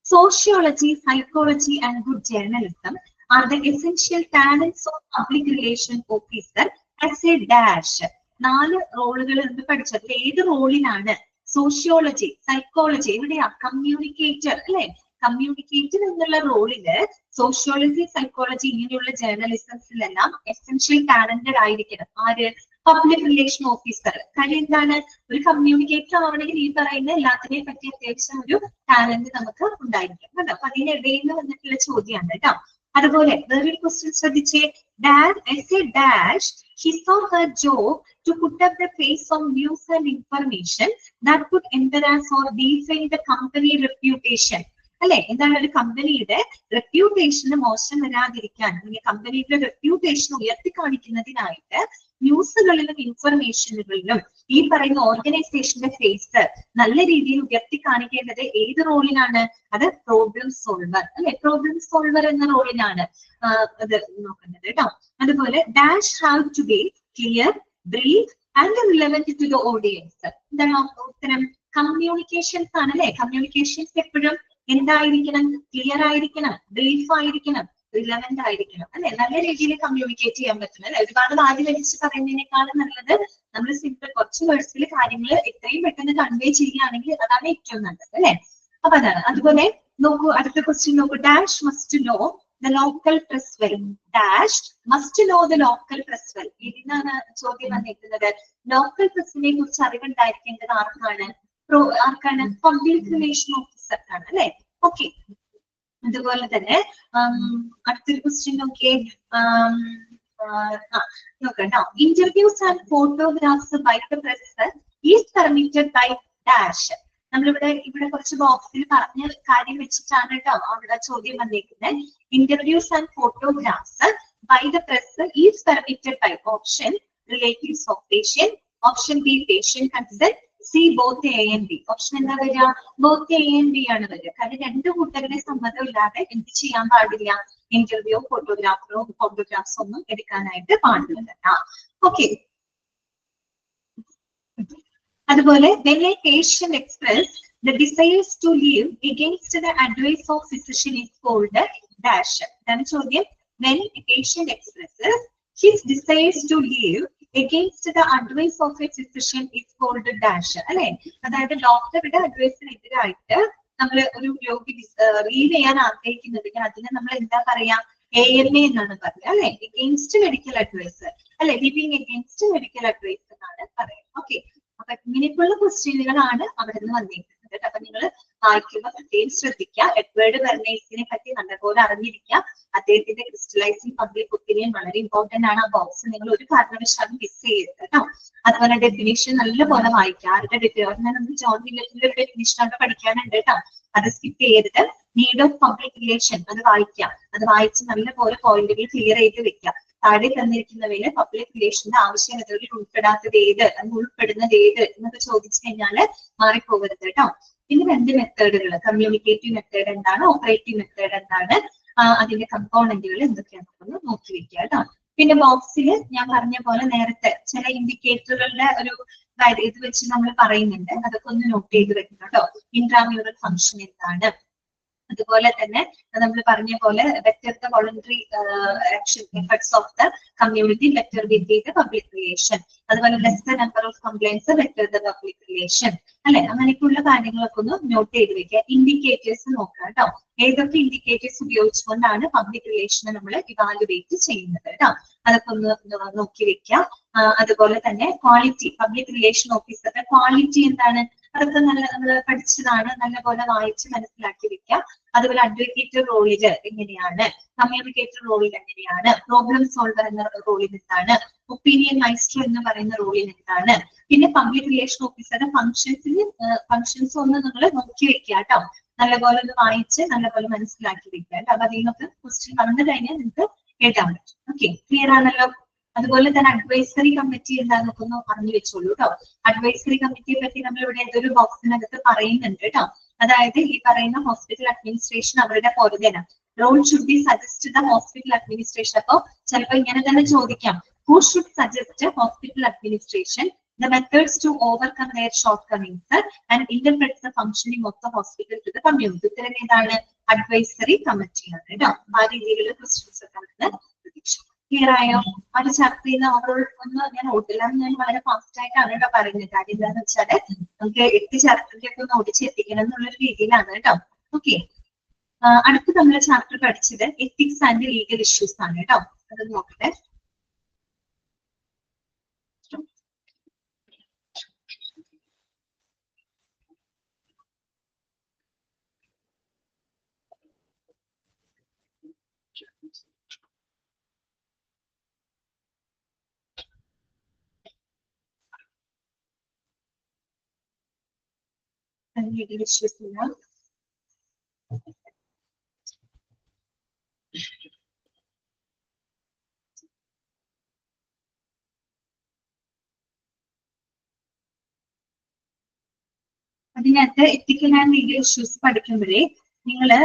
Speaker 1: Sociology, psychology, and good journalism are the essential talents of public relation officer as a dash. 4 റോളുകൾ എന്ന് പഠിച്ചത് ഏത് റോളിലാണ്? സോഷ്യോളജി, സൈക്കോളജി, എവിടെയാ? കമ്മ്യൂണിക്കേറ്റർ അല്ലെ. കമ്മ്യൂണിക്കേറ്റർ എന്നുള്ള റോളില് സോഷ്യോളജി, സൈക്കോളജി ഇങ്ങനെയുള്ള ജേർണലിസംസിലെല്ലാം എസെൻഷ്യൽ ടാലന്റഡ് ആയിരിക്കണം. ആര്? Public relation officer. കാര്യം എന്താണ്, ഒരു കമ്മ്യൂണിക്കേറ്റർ ആവണമെങ്കിൽ ഈ പറയുന്ന എല്ലാത്തിനെയും പറ്റി അത്യാവശ്യം ഒരു ടാലന്റ് നമുക്ക് ഉണ്ടായിരിക്കും കേട്ടോ. അപ്പൊ അതിനിടയിൽ വന്നിട്ടുള്ള ചോദ്യമാണ് കേട്ടോ. അതുപോലെ വേറൊരു ക്വസ്റ്റ്യൻ ശ്രദ്ധിച്ചേ. Dash his or her job to put up the face of news and information that could embarrass or defame the company reputation. അല്ലെ, എന്താണ്, ഒരു കമ്പനിയുടെ റെപ്യൂട്ടേഷന് മോശം വരാതിരിക്കാൻ, അല്ലെങ്കിൽ കമ്പനിയുടെ റെപ്യൂട്ടേഷൻ ഉയർത്തി കാണിക്കുന്നതിനായിട്ട് ന്യൂസുകളിലും ഇൻഫർമേഷനുകളിലും ഈ പറയുന്ന ഓർഗനൈസേഷന്റെ ഫേസ് നല്ല രീതിയിൽ ഉയർത്തി കാണിക്കേണ്ടത് ഏത് റോളിലാണ്? അത് പ്രോബ്ലം സോൾവർ, അല്ലെ, പ്രോബ്ലം സോൾവർ എന്ന റോളിലാണ് അത് നോക്കുന്നത് കേട്ടോ. അതുപോലെ dash have to be clear, brief and relevant to the audience. എന്താണ് ഉത്തരം? കമ്മ്യൂണിക്കേഷൻസ് ആണ് അല്ലെ. കമ്മ്യൂണിക്കേഷൻസ് എപ്പോഴും എന്തായിരിക്കണം? ക്ലിയർ ആയിരിക്കണം, ബ്രീഫ് ആയിരിക്കണം, റിലവന്റ് ആയിരിക്കണം അല്ലെ. നല്ല രീതിയിൽ കമ്മ്യൂണിക്കേറ്റ് ചെയ്യാൻ പറ്റണം അല്ലെ. ഒരുപാട് വാരി വലിച്ച് പറയുന്നതിനേക്കാളും നല്ലത് നമ്മൾ സിമ്പിൾ കുറച്ച് വേർഡ്സിൽ കാര്യങ്ങൾ എത്രയും പെട്ടെന്ന് കൺവേ ചെയ്യുകയാണെങ്കിൽ അതാണ് ഏറ്റവും നല്ലത് അല്ലെ. അപ്പൊ അതാണ്. അതുപോലെ നോക്കൂ, അടുത്ത ക്വസ്റ്റ്യൻ നോക്കൂ. Dash must know the local press well. Dash must know the local press well. ഇതിനാണ് ചോദ്യം വന്നിരിക്കുന്നത്. ലോക്കൽ പ്രസിനെ കുറിച്ച് അറിവുണ്ടായിരിക്കേണ്ടത് ആർക്കാണ്? പബ്ലിക് റിലേഷൻ ഓഫീസർക്കാണ് അല്ലെ. ഓക്കെ. അതുപോലെ തന്നെ അടുത്തൊരു ക്വസ്റ്റ്യൻ നോക്കിയേ. നോക്കട്ടോ. Interviews and photographs by the press is permitted by dash. ഇവിടെ കുറച്ച് ബോക്സിൽ പറഞ്ഞ കാര്യം വെച്ചിട്ടാണ് കേട്ടോ അവിടെ ചോദ്യം വന്നിരിക്കുന്നത്. Interviews and photographs by the press is permitted by option relatives of patient, option B patient consent, C both A and B. Option എന്താ വരിക? ബോത്ത് എ ആൻഡ് ബി ആണ് വരിക. കാരണം രണ്ടു കൂട്ടരുടെ സമ്മതം ഇല്ലാതെ എന്ത് ചെയ്യാൻ പാടില്ല? ഇന്റർവ്യൂ ഫോട്ടോഗ്രാഫ്സ് ഒന്നും എടുക്കാനായിട്ട് പാടില്ല. ഓക്കെ. അതുപോലെ when a patient express the desires to live against the advice of physician is called dash. ഇതാണ് ചോദ്യം. When a patient expresses his desires to live against the advice of a physician is called dash. അല്ലെ, അതായത് ഡോക്ടറുടെ അഡ്വൈസിനെതിരായിട്ട് നമ്മൾ ഒരു രോഗി ലീവ് ചെയ്യാൻ ആഗ്രഹിക്കുന്നുണ്ടെങ്കിൽ അതിനെ നമ്മൾ എന്താ പറയാ? AMA എന്നാണ് പറയുക അല്ലെ. എഗെയിൻസ്റ്റ് മെഡിക്കൽ അഡ്വൈസ് അല്ലെ, ലിവിങ് എഗെയിൻസ്റ്റ് മെഡിക്കൽ അഡ്വൈസ് എന്നാണ് പറയുക. ഓക്കെ. അപ്പൊ ഇങ്ങനെയൊക്കെയുള്ള ക്വസ്റ്റ്യനുകളാണ് അവിടെ നിന്ന് വന്നിരിക്കുന്നത്. അപ്പൊ നിങ്ങൾ വായിക്കുമ്പോൾ പ്രത്യേകം ശ്രദ്ധിക്കുക. എഡ്വേർഡ് ബെർണേഴ്സിനെ പറ്റി നല്ലപോലെ അറിഞ്ഞിരിക്കുക. അദ്ദേഹത്തിന്റെ ക്രിസ്റ്റലൈസിംഗ് പബ്ലിക് ഒപ്പീനിയൻ വളരെ ഇമ്പോർട്ടന്റ് ആണ്. ആ ബോക്സ് നിങ്ങൾ ഒരു കാരണവശാലും മിസ് ചെയ്യരുത് കേട്ടോ. അതുപോലെ ഡെഫിനേഷൻ നല്ലപോലെ വായിക്കുക. ആരുടെ നമുക്ക് ജോൺ വില്ലറ്റിന്റെ ഒരു ഡെഫിനേഷൻ ഒക്കെ പഠിക്കാനുണ്ട് കേട്ടോ. അത് സ്കിപ്പ് ചെയ്യരുത്. നീഡ് ഓഫ് പബ്ലിക് റിലേഷൻ അത് വായിക്കാം. അത് വായിച്ച് നല്ലപോലെ പോയിന്റുകൾ ക്ലിയർ ചെയ്ത് വെക്കാം. താഴെ തന്നിരിക്കുന്നവയില് പബ്ലിക് റിലേഷന്റെ ആവശ്യകതകളിൽ ഉൾപ്പെടാത്തത് ഏത്, അത് ഉൾപ്പെടുന്നത് ഏത് എന്നൊക്കെ ചോദിച്ചു കഴിഞ്ഞാല് മാറിപ്പോകരുത് കേട്ടോ. പിന്നെ രണ്ട് മെത്തേഡുകൾ, കമ്മ്യൂണിക്കേറ്റീവ് മെത്തേഡ് എന്താണ്, ഓപ്പറേറ്റീവ് മെത്തേഡ് എന്താണ്, അതിന്റെ കമ്പോണന്റുകൾ എന്തൊക്കെയാണെന്ന് നോക്കി വെക്കുക കേട്ടോ. പിന്നെ ബോക്സിൽ ഞാൻ പറഞ്ഞ പോലെ നേരത്തെ ചില ഇൻഡിക്കേറ്ററുകളുടെ ഒരു ഇത് വെച്ച് നമ്മൾ പറയുന്നുണ്ട്. അതൊക്കെ ഒന്ന് നോട്ട് ചെയ്ത് വെക്കണം കേട്ടോ. ഇൻട്രാമ്യൂറൽ ഫംഗ്ഷൻ എന്താണ്, അതുപോലെ തന്നെ നമ്മൾ പറഞ്ഞ പോലെ better the voluntary action efforts of the community, better will be the public relation. അതുപോലെ less the number of complaints, better the public relation അല്ലെ. അങ്ങനെയൊക്കെയുള്ള കാര്യങ്ങളൊക്കെ ഒന്ന് നോട്ട് ചെയ്ത് വെക്കുക. ഇൻഡിക്കേറ്റേഴ്സ് നോക്കാം കേട്ടോ. ഏതൊക്കെ ഇൻഡിക്കേറ്റേഴ്സ് ഉപയോഗിച്ചുകൊണ്ടാണ് പബ്ലിക് റിലേഷനെ നമ്മൾ ഇവാലുവേറ്റ് ചെയ്യുന്നത് കേട്ടോ. അതൊക്കെ ഒന്ന് നോക്കി വെക്കാം. അതുപോലെ തന്നെ ക്വാളിറ്റി, പബ്ലിക് റിലേഷൻ ഓഫീസറുടെ ക്വാളിറ്റി എന്താണ്, അതൊക്കെ നല്ല നമ്മൾ പഠിച്ചതാണ്. നല്ലപോലെ വായിച്ച് മനസ്സിലാക്കി വെക്കാം. അതുപോലെ അഡ്വക്കേറ്റ് റോളില് എങ്ങനെയാണ്, കമ്മ്യൂണിക്കേറ്റർ റോളിൽ എങ്ങനെയാണ്, പ്രോബ്ലം സോൾവർ എന്ന റോളിൽ എന്താണ്, ഒപ്പീനിയൻ മൈസ്റ്റർ എന്ന് പറയുന്ന റോളിൽ എന്താണ്, പിന്നെ പബ്ലിക് റിലേഷൻ ഓഫീസറുടെ ഫംഗ്ഷൻസ് ഒന്ന് നിങ്ങൾ നോക്കി വെക്കുക കേട്ടോ. നല്ലപോലെ ഒന്ന് വായിച്ച് നല്ലപോലെ മനസ്സിലാക്കി വെക്കുക. അപ്പൊ അതിൽ നിന്നൊക്കെ ക്വസ്റ്റ്യൻ വന്നു കഴിഞ്ഞാൽ നിങ്ങൾക്ക് എഴുതാൻ പറ്റും. ഓക്കെ, ക്ലിയർ ആണല്ലോ. അതുപോലെ തന്നെ അഡ്വൈസറി കമ്മിറ്റി എന്താണെന്നൊക്കെ ഒന്ന് പറഞ്ഞു വെച്ചോളൂ കേട്ടോ. അഡ്വൈസറി കമ്മിറ്റിയെ പറ്റി നമ്മൾ ഇവിടെ ഏതൊരു ബോക്സിനകത്ത് പറയുന്നുണ്ട് കേട്ടോ. അതായത് ഈ പറയുന്ന ഹോസ്പിറ്റൽ അഡ്മിനിസ്ട്രേഷൻ അവരുടെ പൊറുതന role should be suggest the hospital administration. അപ്പൊ ചിലപ്പോൾ ഇങ്ങനെ തന്നെ ചോദിക്കാം, who should suggest hospital administration the methods to overcome their shortcomings and interpret the functioning of the hospital to the community. ഉത്തരം ഏതാണ്? അഡ്വൈസറി കമ്മിറ്റി ആണ് കേട്ടോ. ആ രീതിയിലുള്ള ക്വസ്റ്റ്യൻസ് ഒക്കെ പ്രതീക്ഷ. ക്ലിയർ ആയോ? അത് ചർച്ച ചെയ്യുന്ന ഓവറോൾ ഒന്ന് ഞാൻ ഓട്ടില്ല, ഞാൻ വളരെ ഫാസ്റ്റ് ആയിട്ടാണ് കേട്ടോ പറയുന്നത്. കാര്യം എന്താന്ന് വെച്ചാല് നമുക്ക് 8 ചാപ്റ്ററിലേക്ക് ഒന്ന് ഓടിച്ചെത്തിക്കണം എന്നുള്ളൊരു രീതിയിലാണ് കേട്ടോ. ഓക്കെ, അടുത്ത് നമ്മൾ ചാപ്റ്റർ പഠിച്ചത് എത്തിക്സ് ആൻഡ് ലീഗൽ ഇഷ്യൂസ് ആണ് കേട്ടോ. അത് നോക്കട്ടെ. and legal issues ഇല്ല. അതിനകത്ത് എത്തിക്കൽ ആൻഡ് ലീഗൽ ഇഷ്യൂസ് പഠിക്കുമ്പോഴേ നിങ്ങള്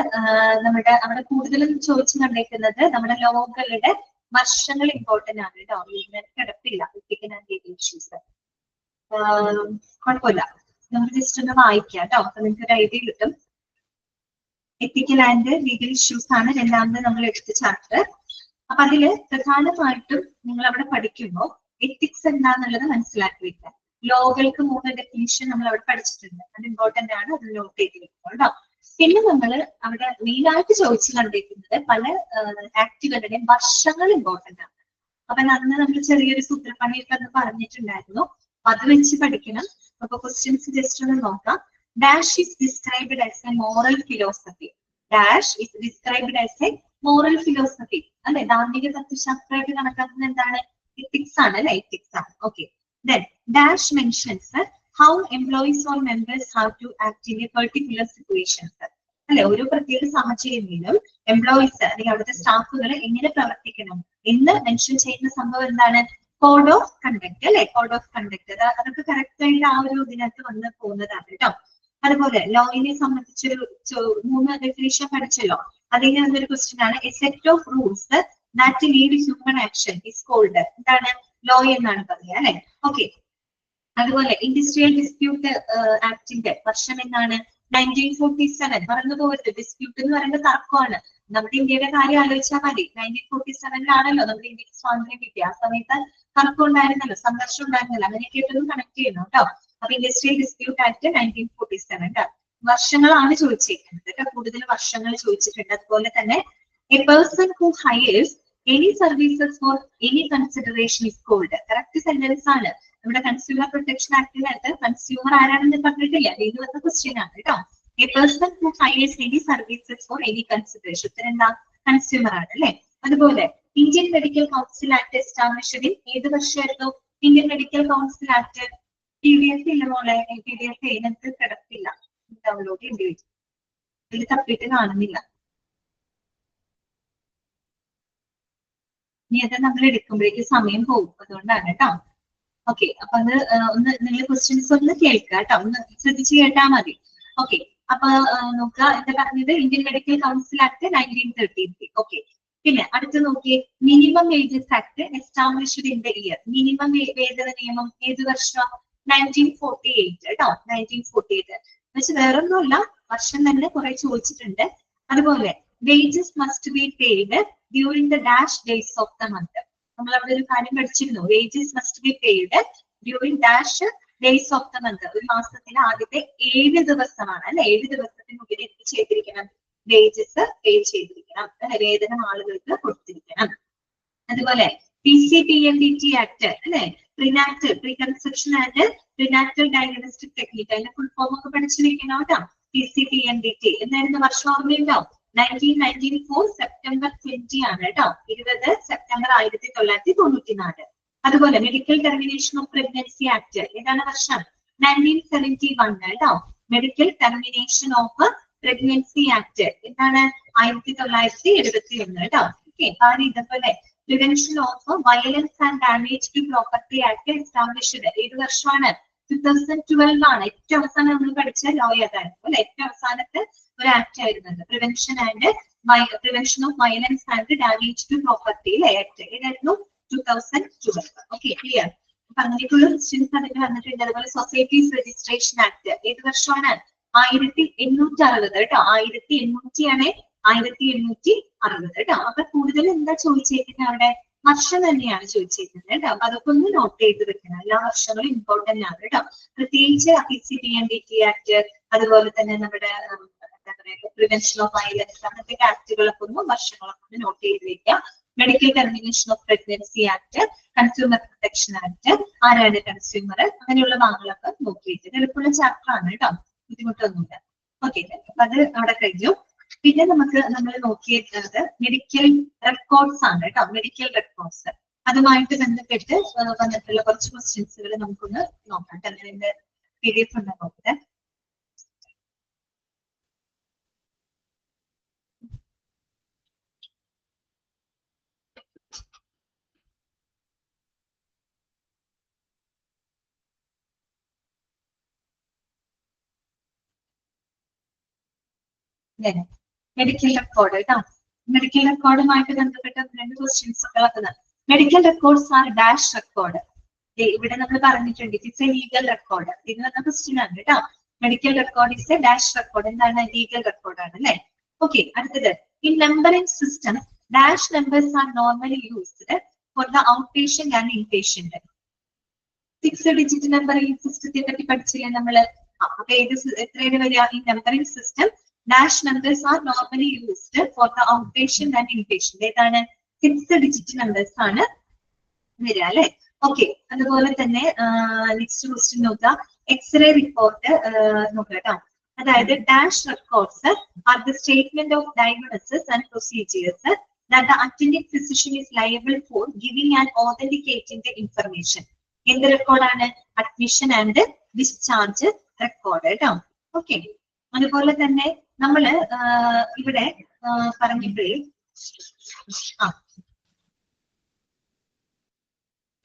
Speaker 1: നമ്മുടെ അവിടെ കൂടുതലും ചോദിച്ചു കണ്ടേക്കുന്നത് നമ്മുടെ ലോകളുടെ വർഷങ്ങൾ ഇമ്പോർട്ടന്റ് ആണ് കേട്ടോ. ഇതിനകത്ത് കിടപ്പില്ല എത്തിക്കൽ ആൻഡ് ലീഗൽ ഇഷ്യൂസ്. കുഴപ്പമില്ല, നമുക്ക് ജസ്റ്റ് ഒന്ന് വായിക്കാം കേട്ടോ. അപ്പൊ നിങ്ങൾക്ക് ഒരു ഐഡിയ കിട്ടും. എത്തിക്കൽ ആൻഡ് ലീഗൽ ഇഷ്യൂസ് ആണ് രണ്ടാമത് നമ്മൾ എടുത്ത ചാപ്റ്റർ. അപ്പൊ അതില് പ്രധാനമായിട്ടും നിങ്ങൾ അവിടെ പഠിക്കുമ്പോൾ എത്തിക്സ് എന്താന്നുള്ളത് മനസ്സിലാക്കി വെക്കാം. ലോകൾക്ക് 3 ഡെഫിനിഷൻ നമ്മൾ അവിടെ പഠിച്ചിട്ടുണ്ട്. അത് ഇമ്പോർട്ടന്റ് ആണ്, അത് നോട്ട് ചെയ്ത് വെക്കുക കേട്ടോ. പിന്നെ നമ്മൾ അവിടെ മെയിൻ ആയിട്ട് ചോദിച്ചു കണ്ടിരിക്കുന്നത് പല ആക്ടുകളുടെയും വർഷങ്ങൾ ഇമ്പോർട്ടന്റ് ആണ്. അപ്പൊ അന്ന് നമ്മൾ ചെറിയൊരു സൂത്രപ്പണിയൊക്കെ അന്ന് പറഞ്ഞിട്ടുണ്ടായിരുന്നു. അത് വെച്ച് പഠിക്കണം. അപ്പൊ ക്വസ്റ്റ്യൻസ് ജസ്റ്റ് ഒന്ന് നോക്കാം. Dash is described as A moral philosophy. Dash is described as A moral philosophy അല്ലെ. ധാർമ്മിക തത്വശാസ്ത്രമായിട്ട് കണക്കാക്കുന്ന എന്താണ്? എത്തിക്സ് ആണ് അല്ലെ. എത്തിക്സ് ആണ്. Okay. Then dash mentions how employees or members have to act in a particular situations. അല്ലെ, ഒരു പ്രത്യേക സാഹചര്യങ്ങളിലും എംപ്ലോയീസ് അല്ലെങ്കിൽ അവിടുത്തെ സ്റ്റാഫുകൾ എങ്ങനെ പ്രവർത്തിക്കണം എന്ന് മെൻഷൻ ചെയ്യുന്ന സംഭവം എന്താണ്? കോഡ് ഓഫ് കണ്ടക്ട് അല്ലെ. കോഡ് ഓഫ് കണ്ടക്ട് അതൊക്കെ കറക്റ്റ് ആയിട്ട് ആ ഒരു ഇതിനകത്ത് വന്ന് പോകുന്നതാണ് കേട്ടോ. അതുപോലെ ലോയിനെ സംബന്ധിച്ചൊരു 3 ഡെഫിനിഷൻ പഠിച്ചല്ലോ. അതിന് വന്നൊരു ക്വസ്റ്റ്യൻ ആണ് a set of rules that lead human action is called. എന്താണ്? ലോ എന്നാണ് പറയുക അല്ലെ. ഓക്കെ. അതുപോലെ ഇൻഡസ്ട്രിയൽ ഡിസ്പ്യൂട്ട് ആക്ടിന്റെ വർഷം എന്നാണ്? 1947. മറന്നു പോകരുത്. ഡിസ്പ്യൂട്ട് എന്ന് പറയുന്നത് തർക്കമാണ്. നമ്മുടെ ഇന്ത്യയുടെ കാര്യം ആലോചിച്ചാൽ മതി. 1947 നമ്മുടെ ഇന്ത്യക്ക് സ്വാതന്ത്ര്യം കിട്ടിയ ആ സമയത്ത് തർക്കം ഉണ്ടായിരുന്നല്ലോ, സംഘർഷം ഉണ്ടായിരുന്നല്ലോ. അങ്ങനെയൊക്കെ ആയിട്ടൊന്നും കണക്ട് ചെയ്യണം കേട്ടോ. അപ്പൊ ഇൻഡസ്ട്രിയൽ ഡിസ്പ്യൂട്ട് ആക്ട് 1947 വർഷങ്ങളാണ് ചോദിച്ചിരിക്കുന്നത് കേട്ടോ. കൂടുതൽ വർഷങ്ങൾ ചോദിച്ചിട്ടുണ്ട്. അതുപോലെ തന്നെ A person who hires any services for any consideration is called. Correct sentence ആണ്. നമ്മുടെ കൺസ്യൂമർ പ്രൊട്ടക്ഷൻ ആക്ടിനകത്ത് കൺസ്യൂമർ ആരാണെന്ന് പറഞ്ഞിട്ടില്ല. ഇത് വന്ന ക്വസ്റ്റ്യൻ ആണ് കേട്ടോ. A person who hires any services for any consideration. ഉത്തരം എന്താ? കൺസ്യൂമർ ആണ് അല്ലെ. അതുപോലെ Indian medical council act established ഏത് വർഷമായിരുന്നു? Indian medical council act PDF ഇല്ല മോളെ. PDF ഇതിനകത്ത് കിടപ്പില്ല, ഡൗൺലോഡ് ചെയ്യേണ്ടി വരും. ഇതിൽ തപ്പിട്ട് കാണുന്നില്ല. ഇനി അത് നമ്മൾ എടുക്കുമ്പോഴേക്ക് സമയം പോകും, അതുകൊണ്ടാണ് കേട്ടോ. ഓക്കെ. അപ്പൊ അത് ഒന്ന് നിങ്ങൾ ക്വസ്റ്റ്യൻസ് ഒന്ന് കേൾക്കുക കേട്ടോ. ഒന്ന് ശ്രദ്ധിച്ച് കേട്ടാൽ മതി. ഓക്കെ. അപ്പൊ നോക്കുക, എന്താ പറഞ്ഞത്? Indian medical council act 1933. Okay. പിന്നെ അടുത്ത് നോക്കിയേ, minimum wages act established in the year. Minimum വേതന നിയമം ഏത് വർഷം? 1948 കേട്ടോ. 1948 പക്ഷെ വേറൊന്നുമല്ല, വർഷം തന്നെ കുറെ ചോദിച്ചിട്ടുണ്ട്. അതുപോലെ wages must be paid during the dash days of the month. നമ്മൾ അവിടെ ഒരു കാര്യം പഠിച്ചിരുന്നു. Wages must be paid during dash days of the month. ഒരു മാസത്തിലെ ആദ്യത്തെ 7 ദിവസമാണ് അല്ലെ. 7 ദിവസത്തിനുള്ളിൽ എന്ത് ചെയ്തിരിക്കണം? വേജസ് പേ ചെയ്തിരിക്കണം അല്ലെ. വേതനം ആളുകൾക്ക് കൊടുത്തിരിക്കണം. അതുപോലെ PCPNDT ആക്ട് അല്ലെ. Prenatal preconception and prenatal diagnostic technique. അതിന്റെ ഫുൾ ഫോം ഒക്കെ പഠിച്ചിരിക്കണം കേട്ടോ. PCPNDT എന്നായിരുന്നു വർഷം ഓർമ്മയുണ്ടോ? 1994 സെപ്റ്റംബർ 20 ആണ് കേട്ടോ. 20 സെപ്റ്റംബർ 1994. അതുപോലെ medical termination of pregnancy act ഏതാണ് വർഷം? 1971 കേട്ടോ. Medical termination of pregnancy act എന്താണ്? 1971 കേട്ടോ. ഓക്കെ. ഇതുപോലെ prevention of violence and damage to property act established ഏത് വർഷമാണ്? 2012 ആണ്. ഏറ്റവും അവസാനം നമ്മൾ പഠിച്ച ലോ ഏതായിരുന്നു അല്ലെ. ഏറ്റവും അവസാനത്തെ ഒരു ആക്ട് ആയിരുന്നത് prevention of violence and damage to property act. ഏതായിരുന്നു? 2012. ഓക്കെ. ക്ലിയർ. അപ്പൊ അങ്ങനെയൊക്കെയുള്ള ക്വസ്റ്റ്യൻസ് അതിന് വന്നിട്ടുണ്ട്. അതുപോലെ സൊസൈറ്റീസ് രജിസ്ട്രേഷൻ ആക്ട് ഏത് വർഷമാണ്? 1860 കേട്ടോ. 1860 ആണ്. 1860 കേട്ടോ. അപ്പൊ കൂടുതൽ എന്താ ചോദിച്ചേക്കുന്നത് അവിടെ? വർഷം തന്നെയാണ് ചോദിച്ചിരിക്കുന്നത് കേട്ടോ. അപ്പൊ അതൊക്കെ ഒന്ന് നോട്ട് ചെയ്ത് വെക്കണം. എല്ലാ വർഷങ്ങളും ഇമ്പോർട്ടന്റ് ആണ് കേട്ടോ. പ്രത്യേകിച്ച് PCPNDT ആക്ട്, അതുപോലെ തന്നെ നമ്മുടെ എന്താ പറയുക പ്രിവെൻഷൻ ഓഫ് വയലൻസ് അങ്ങനത്തെ ആക്ടുകളൊക്കെ ഒന്ന് വർഷങ്ങളൊക്കെ ഒന്ന് നോട്ട് ചെയ്ത് വെക്കാം. Medical termination of pregnancy act, consumer protection act, ആരാണ് കൺസ്യൂമർ, അങ്ങനെയുള്ള ഭാഗങ്ങളൊക്കെ നോക്കി വെച്ചത്. എളുപ്പമുള്ള ചാപ്റ്റർ ആണ് കേട്ടോ. ബുദ്ധിമുട്ടൊന്നുമില്ല. ഓക്കെ. അപ്പൊ അത് അവിടെ കഴിഞ്ഞു. പിന്നെ നമ്മൾ നോക്കിയിട്ടുള്ളത് മെഡിക്കൽ റെക്കോർഡ്സ് ആണ് കേട്ടോ. മെഡിക്കൽ റെക്കോർഡ്സ് അതുമായിട്ട് ബന്ധപ്പെട്ട് വന്നിട്ടുള്ള കുറച്ച് ക്വസ്റ്റ്യൻസുകൾ നമുക്കൊന്ന് നോക്കാം. അതിന്റെ PDF ഉണ്ട് നോക്കട്ടെ. മെഡിക്കൽ റെക്കോർഡ് കേട്ടോ. മെഡിക്കൽ റെക്കോർഡുമായിട്ട് ബന്ധപ്പെട്ട 2 ക്വസ്റ്റ്യൻസ് ഒക്കെ വന്നത്. Medical records R dash record. ഇവിടെ നമ്മൾ പറഞ്ഞിട്ടുണ്ട് ഇറ്റ്സ് എ ലീഗൽ റെക്കോർഡ്. ഇത് വന്ന ക്വസ്റ്റ്യൻ ആണ് കേട്ടോ. Medical record is A dash record. എന്താണ്? ലീഗൽ റെക്കോർഡ് ആണ് അല്ലെ. ഓക്കെ, അടുത്തത് in numbering system dash numbers are normally used for the out patient and in patient. 6 digit numbering സിസ്റ്റത്തെ പറ്റി പഠിച്ചില്ലേ നമ്മള്? അപ്പൊ ഏത് എത്രയാണ് വരിക? ഈ numbering system dash numbers are normally used for the out patient and in patient. ഏതാണ്? 6 ഡിജിറ്റ് നമ്പേഴ്സ് ആണ് വരിക അല്ലെ. ഓക്കെ, അതുപോലെ തന്നെ നെക്സ്റ്റ് ക്വസ്റ്റ്യൻ നോക്കുക. എക്സ്റേ റിപ്പോർട്ട് നോക്കുക കേട്ടോ. അതായത് dash records are the statement of diagnosis and procedures that the attending physician is liable for giving and authenticating the information. എന്ത് റെക്കോർഡാണ്? അഡ്മിഷൻ ആൻഡ് ഡിസ്ചാർജ് റെക്കോർഡ് കേട്ടോ. ഓക്കെ, അതുപോലെ തന്നെ നമ്മള് ഇവിടെ പറഞ്ഞപ്പോഴേ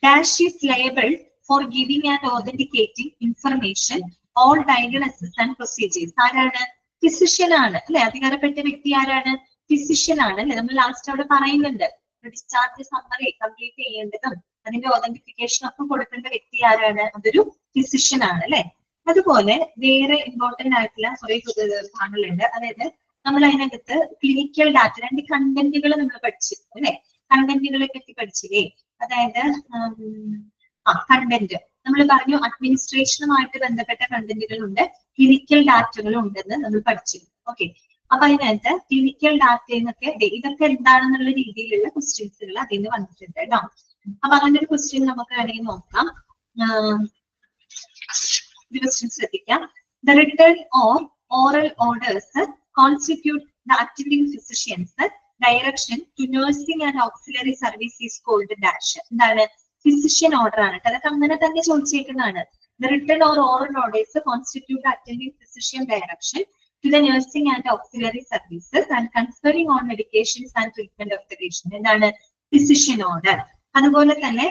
Speaker 1: dash is liable for giving and authenticating information all diagnosis and procedures. ആരാണ്? ഫിസിഷ്യൻ ആണ് അല്ലെ. അധികാരപ്പെട്ട വ്യക്തി ആരാണ്? ഫിസിഷ്യൻ ആണ് അല്ലെ. നമ്മൾ ലാസ്റ്റ് അവിടെ പറയുന്നുണ്ട് ഡിസ്ചാർജ് സമ്മറി കംപ്ലീറ്റ് ചെയ്യേണ്ടതും അതിന്റെ ഓതന്റിഫിക്കേഷൻ ഒക്കെ കൊടുക്കേണ്ട വ്യക്തി ആരാണ്? അതൊരു ഫിസിഷ്യൻ ആണ് അല്ലെ. അതുപോലെ വേറെ ഇമ്പോർട്ടന്റ് ആയിട്ടുള്ള കുറെ ഭാഗങ്ങളുണ്ട്. അതായത് നമ്മൾ അതിനകത്ത് ക്ലിനിക്കൽ ഡാറ്റ 2 കണ്ടന്റുകൾ നമ്മൾ പഠിച്ചു അല്ലെ. കണ്ടന്റുകളെ പറ്റി പഠിച്ചില്ലേ? അതായത് കണ്ടന്റ് നമ്മൾ പറഞ്ഞു അഡ്മിനിസ്ട്രേഷനുമായിട്ട് ബന്ധപ്പെട്ട കണ്ടന്റുകൾ ഉണ്ട്, ക്ലിനിക്കൽ ഡാറ്റകളും ഉണ്ടെന്ന് നമ്മൾ പഠിച്ചു. ഓക്കെ, അപ്പൊ അതിനകത്ത് ക്ലിനിക്കൽ ഡാറ്റ എന്നൊക്കെ ഇതൊക്കെ എന്താണെന്നുള്ള രീതിയിലുള്ള ക്വസ്റ്റ്യൻസുകൾ അതിൽ നിന്ന് വന്നിട്ടുണ്ട് കേട്ടോ. അപ്പൊ അങ്ങനെ ഒരു ക്വസ്റ്റ്യൻ നമുക്ക് വേണമെങ്കിൽ നോക്കാം. ക്വസ്റ്റ്യൻ ശ്രദ്ധിക്കാം. The written or oral orders constitute the attending physician's direction to nursing and auxiliary service is called dash. എന്താണ്? ഫിസിഷ്യൻ ഓർഡർ ആണ്. അതൊക്കെ അങ്ങനെ തന്നെ ചോദിച്ചേക്കുന്നതാണ്. The written or oral orders constitute attending physician direction to the nursing and auxiliary services and conferring on medications and treatment of the patient. എന്താണ്? Physician order. അതുപോലെ തന്നെ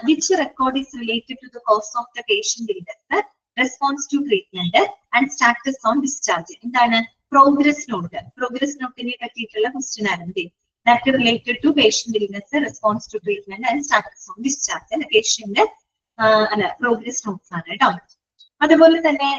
Speaker 1: which record is related to the cause of the patient illness, response to treatment and status on discharge. എന്താണ്? Progress note. പ്രോഗ്രസ് നോട്ടിനെ പറ്റിയിട്ടുള്ള ക്വസ്റ്റ്യൻ ആണ്. That related to patient illness, response to treatment and status on discharge. Patient അല്ല പ്രോഗ്രസ് നോട്ട്സ് ആണ് കേട്ടോ. അതുപോലെ തന്നെ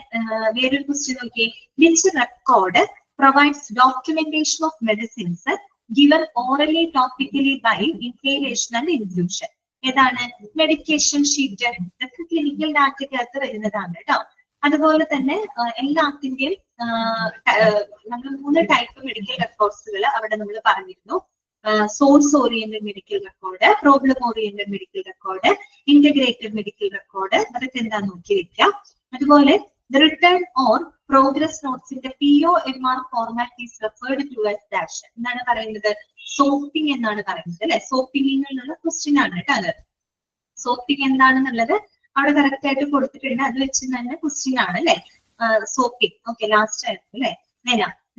Speaker 1: വേറൊരു ക്വസ്റ്റ്യൻ നോക്കിയേ. Which record provides documentation of medicines given orally topically by inhalation and infusion. ഏതാണ്? Medication sheet. ഇതൊക്കെ ക്ലിനിക്കൽ ഡാറ്റയ്ക്കകത്ത് വരുന്നതാണ് കേട്ടോ. അതുപോലെ തന്നെ എല്ലാത്തിന്റെയും നമ്മൾ 3 ടൈപ്പ് മെഡിക്കൽ റെക്കോർഡ്സുകൾ അവിടെ നമ്മൾ പറഞ്ഞിരുന്നു. Source oriented medical record, problem oriented medical record, integrated medical record. അതൊക്കെ എന്താന്ന് നോക്കി വെക്കാം. അതുപോലെ the return or progress notes in the POMR format is referred to as dash. എന്താണ് പറയുന്നത്? സോപ്പിംഗ് എന്നാണ് പറയുന്നത് അല്ലെ. സോപ്പിംഗ് എന്നുള്ള ക്വസ്റ്റ്യൻ ആണ് കേട്ടോ. അത് സോപ്പിംഗ് എന്താണെന്നുള്ളത് അവിടെ കറക്റ്റ് ആയിട്ട് കൊടുത്തിട്ടുണ്ട്. അത് വെച്ച് തന്നെ ക്വസ്റ്റ്യൻ ആണ് അല്ലെ. സോപ്പിംഗ്. ഓക്കെ, ലാസ്റ്റ് ആയിരുന്നു അല്ലെ.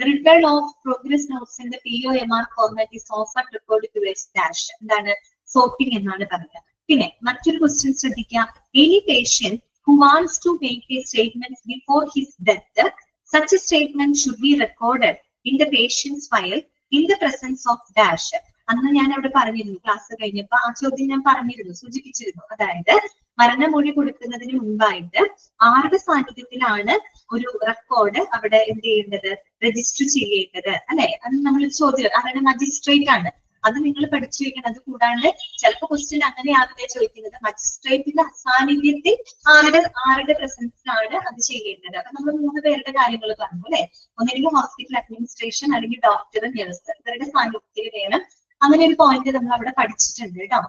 Speaker 1: The return of progress notes in the POMR format is often referred to as dash. എന്താണ്? സോപ്പിംഗ് എന്നാണ് പറയുക. പിന്നെ മറ്റൊരു ക്വസ്റ്റ്യൻ ശ്രദ്ധിക്കാം. Any patient who wants to make a statement before his death, such a statement should be recorded in the patient's file in the presence of dash. അന്ന് ഞാൻ അവിടെ പറഞ്ഞിരുന്നു, ക്ലാസ് കഴിഞ്ഞപ്പോ ആ ചോദ്യം ഞാൻ പറഞ്ഞിരുന്നു, സൂചിപ്പിച്ചിരുന്നു. അതായത് മരണമൊഴി കൊടുക്കുന്നതിന് മുൻപായിട്ട് ആരുടെ സാന്നിധ്യത്തിലാണ് ഒരു റെക്കോർഡ് അവിടെ എന്ത് ചെയ്യേണ്ടത്? രജിസ്റ്റർ ചെയ്യേണ്ടത് അല്ലെ. അത് നമ്മൾ ചോദ്യം ആരുടെ? മജിസ്ട്രേറ്റ് ആണ്. അത് നിങ്ങൾ പഠിച്ചു വെക്കണം. അത് കൂടാണ്ട് ചിലപ്പോൾ ക്വസ്റ്റ്യൻ അങ്ങനെയാകെ ചോദിക്കുന്നത് മജിസ്ട്രേറ്റിന്റെ അസാന്നിധ്യത്തിൽ ആരുടെ പ്രസൻസിലാണ് അത് ചെയ്യേണ്ടത്. അപ്പൊ നമ്മൾ 3 പേരുടെ കാര്യങ്ങൾ പറഞ്ഞു അല്ലെ. ഒന്നെങ്കിൽ ഹോസ്പിറ്റൽ അഡ്മിനിസ്ട്രേഷൻ അല്ലെങ്കിൽ ഡോക്ടർ, നഴ്സ്, ഇവരുടെ സാന്നിധ്യത്തിൽ വേണം. അങ്ങനെ ഒരു പോയിന്റ് നമ്മൾ അവിടെ പഠിച്ചിട്ടുണ്ട് കേട്ടോ.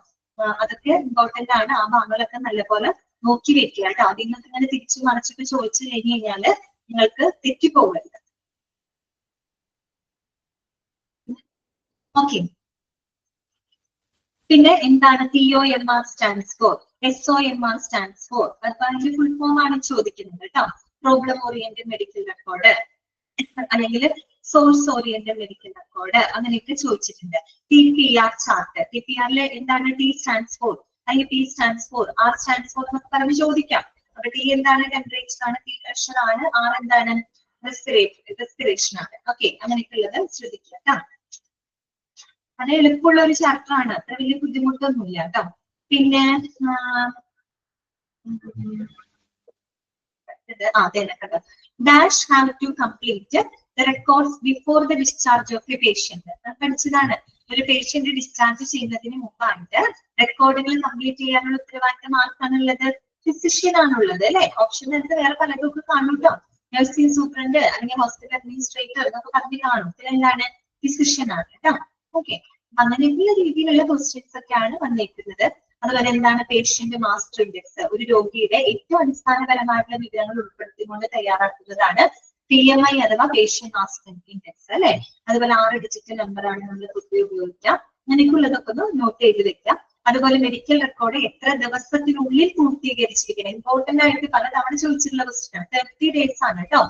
Speaker 1: അതൊക്കെ ഇമ്പോർട്ടന്റ് ആണ്. ആ ഭാഗങ്ങളൊക്കെ നല്ലപോലെ നോക്കി വെക്കുക കേട്ടോ. അതിൽ നിന്നൊക്കെ ഇങ്ങനെ തിരിച്ചു മറിച്ചിട്ട് ചോദിച്ചു കഴിഞ്ഞു കഴിഞ്ഞാല് നിങ്ങൾക്ക് തെറ്റിപ്പോകരുത്. ഓക്കെ, പിന്നെ എന്താണ് POMR stands for? SOMR stands for. അപ്പൊ അതിന്റെ ഫുൾ ഫോം ആണ് ചോദിക്കുന്നത് കേട്ടോ. പ്രോബ്ലം ഓറിയന്റഡ് മെഡിക്കൽ റെക്കോർഡ് അല്ലെങ്കിൽ സോഴ്സ് ഓറിയന്റഡ് മെഡിക്കൽ റെക്കോർഡ് അങ്ങനെയൊക്കെ ചോദിച്ചിട്ടുണ്ട്. TPR chart. TPRല് എന്താണ്? T സ്റ്റാൻഡ്സ് ഫോർ അല്ലെങ്കിൽ P stands for, R stands for എന്നൊക്കെ പറഞ്ഞ് ചോദിക്കാം. അപ്പൊ T എന്താണ്? ടെമ്പറേച്ചർ ആണ്, P പ്രഷർ ആണ്, R എന്താണ്? റെസ്പിറേഷൻ ആണ്. ഓക്കെ, അങ്ങനെയൊക്കെയുള്ളത് ശ്രദ്ധിക്കുക കേട്ടോ. അത് എളുപ്പമുള്ള ഒരു ചാപ്റ്റർ ആണ്, അത്ര വലിയ ബുദ്ധിമുട്ടൊന്നുമില്ല കേട്ടോ. പിന്നെ dash have to complete the records before the discharge of a patient. പഠിച്ചതാണ്, ഒരു പേഷ്യന്റ് ഡിസ്ചാർജ് ചെയ്യുന്നതിന് മുമ്പായിട്ട് റെക്കോർഡുകൾ കംപ്ലീറ്റ് ചെയ്യാനുള്ള ഉത്തരവാദിത്തം ആർക്കാണുള്ളത്? ഫിസിഷ്യൻ ആണുള്ളത് അല്ലെ. ഓപ്ഷൻ എടുത്ത് വേറെ പലതൊക്കെ കാണൂട്ടോ, നഴ്സിംഗ് സൂപ്രണ്ട് അല്ലെങ്കിൽ ഹോസ്പിറ്റൽ അഡ്മിനിസ്ട്രേറ്റർ എന്നൊക്കെ പറഞ്ഞ് കാണും. എന്താണ്? ഫിസിഷ്യൻ ആണ് കേട്ടോ. ഓക്കെ, അങ്ങനെയുള്ള രീതിയിലുള്ള ക്വസ്റ്റ്യൻസ് ഒക്കെയാണ് വന്നിരിക്കുന്നത്. അതുപോലെ എന്താണ് പേഷ്യന്റ് മാസ്റ്റർ ഇൻഡെക്സ്? ഒരു രോഗിയുടെ ഏറ്റവും അടിസ്ഥാനപരമായിട്ടുള്ള വിവരങ്ങൾ ഉൾപ്പെടുത്തിക്കൊണ്ട് തയ്യാറാക്കുന്നതാണ് PMI അഥവാ പേഷ്യന്റ് മാസ്റ്റർ ഇൻഡെക്സ് അല്ലെ. അതുപോലെ 6 ഡിജിറ്റ് നമ്പർ ആണ് നമ്മൾ ഉപയോഗിക്കാം. അങ്ങനെയൊക്കെയുള്ളതൊക്കെ ഒന്ന് നോട്ട് ചെയ്ത് വെക്കാം. അതുപോലെ മെഡിക്കൽ റെക്കോർഡ് എത്ര ദിവസത്തിനുള്ളിൽ പൂർത്തീകരിച്ചിരിക്കണം? ഇമ്പോർട്ടന്റ് ആയിട്ട് പലതവണ ചോദിച്ചിട്ടുള്ള ക്വസ്റ്റ്യൻ. 30 days ആണ് കേട്ടോ.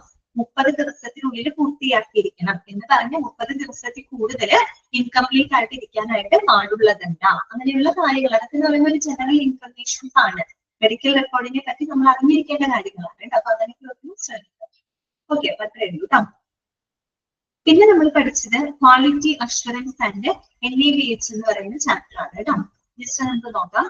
Speaker 1: 30 ദിവസത്തിനുള്ളിൽ പൂർത്തിയാക്കിയിരിക്കണം എന്ന് പറഞ്ഞ് 30 ദിവസത്തിൽ കൂടുതൽ ഇൻകംപ്ലീറ്റ് ആയിട്ട് ഇരിക്കാനായിട്ട് പാടുള്ളതല്ല. അങ്ങനെയുള്ള കാര്യങ്ങൾ അതൊക്കെ എന്ന് പറയുമ്പോൾ ഒരു ജനറൽ ഇൻഫർമേഷൻസ് ആണ്. മെഡിക്കൽ റെക്കോർഡിനെ പറ്റി നമ്മൾ അറിഞ്ഞിരിക്കേണ്ട കാര്യങ്ങളാണ് കേട്ടോ. അപ്പൊ അതിനൊക്കെ ശ്രദ്ധിക്കാം. ഓക്കെ, അപ്പൊ അത്രേ ഉള്ളൂ കേട്ടോ. പിന്നെ നമ്മൾ പഠിച്ചത് ക്വാളിറ്റി അഷ്വറൻസ് ആൻഡ് NABH എന്ന് പറയുന്ന ചാപ്റ്റർ ആണ് കേട്ടോ. ജസ്റ്റ് നമുക്ക് നോക്കാം.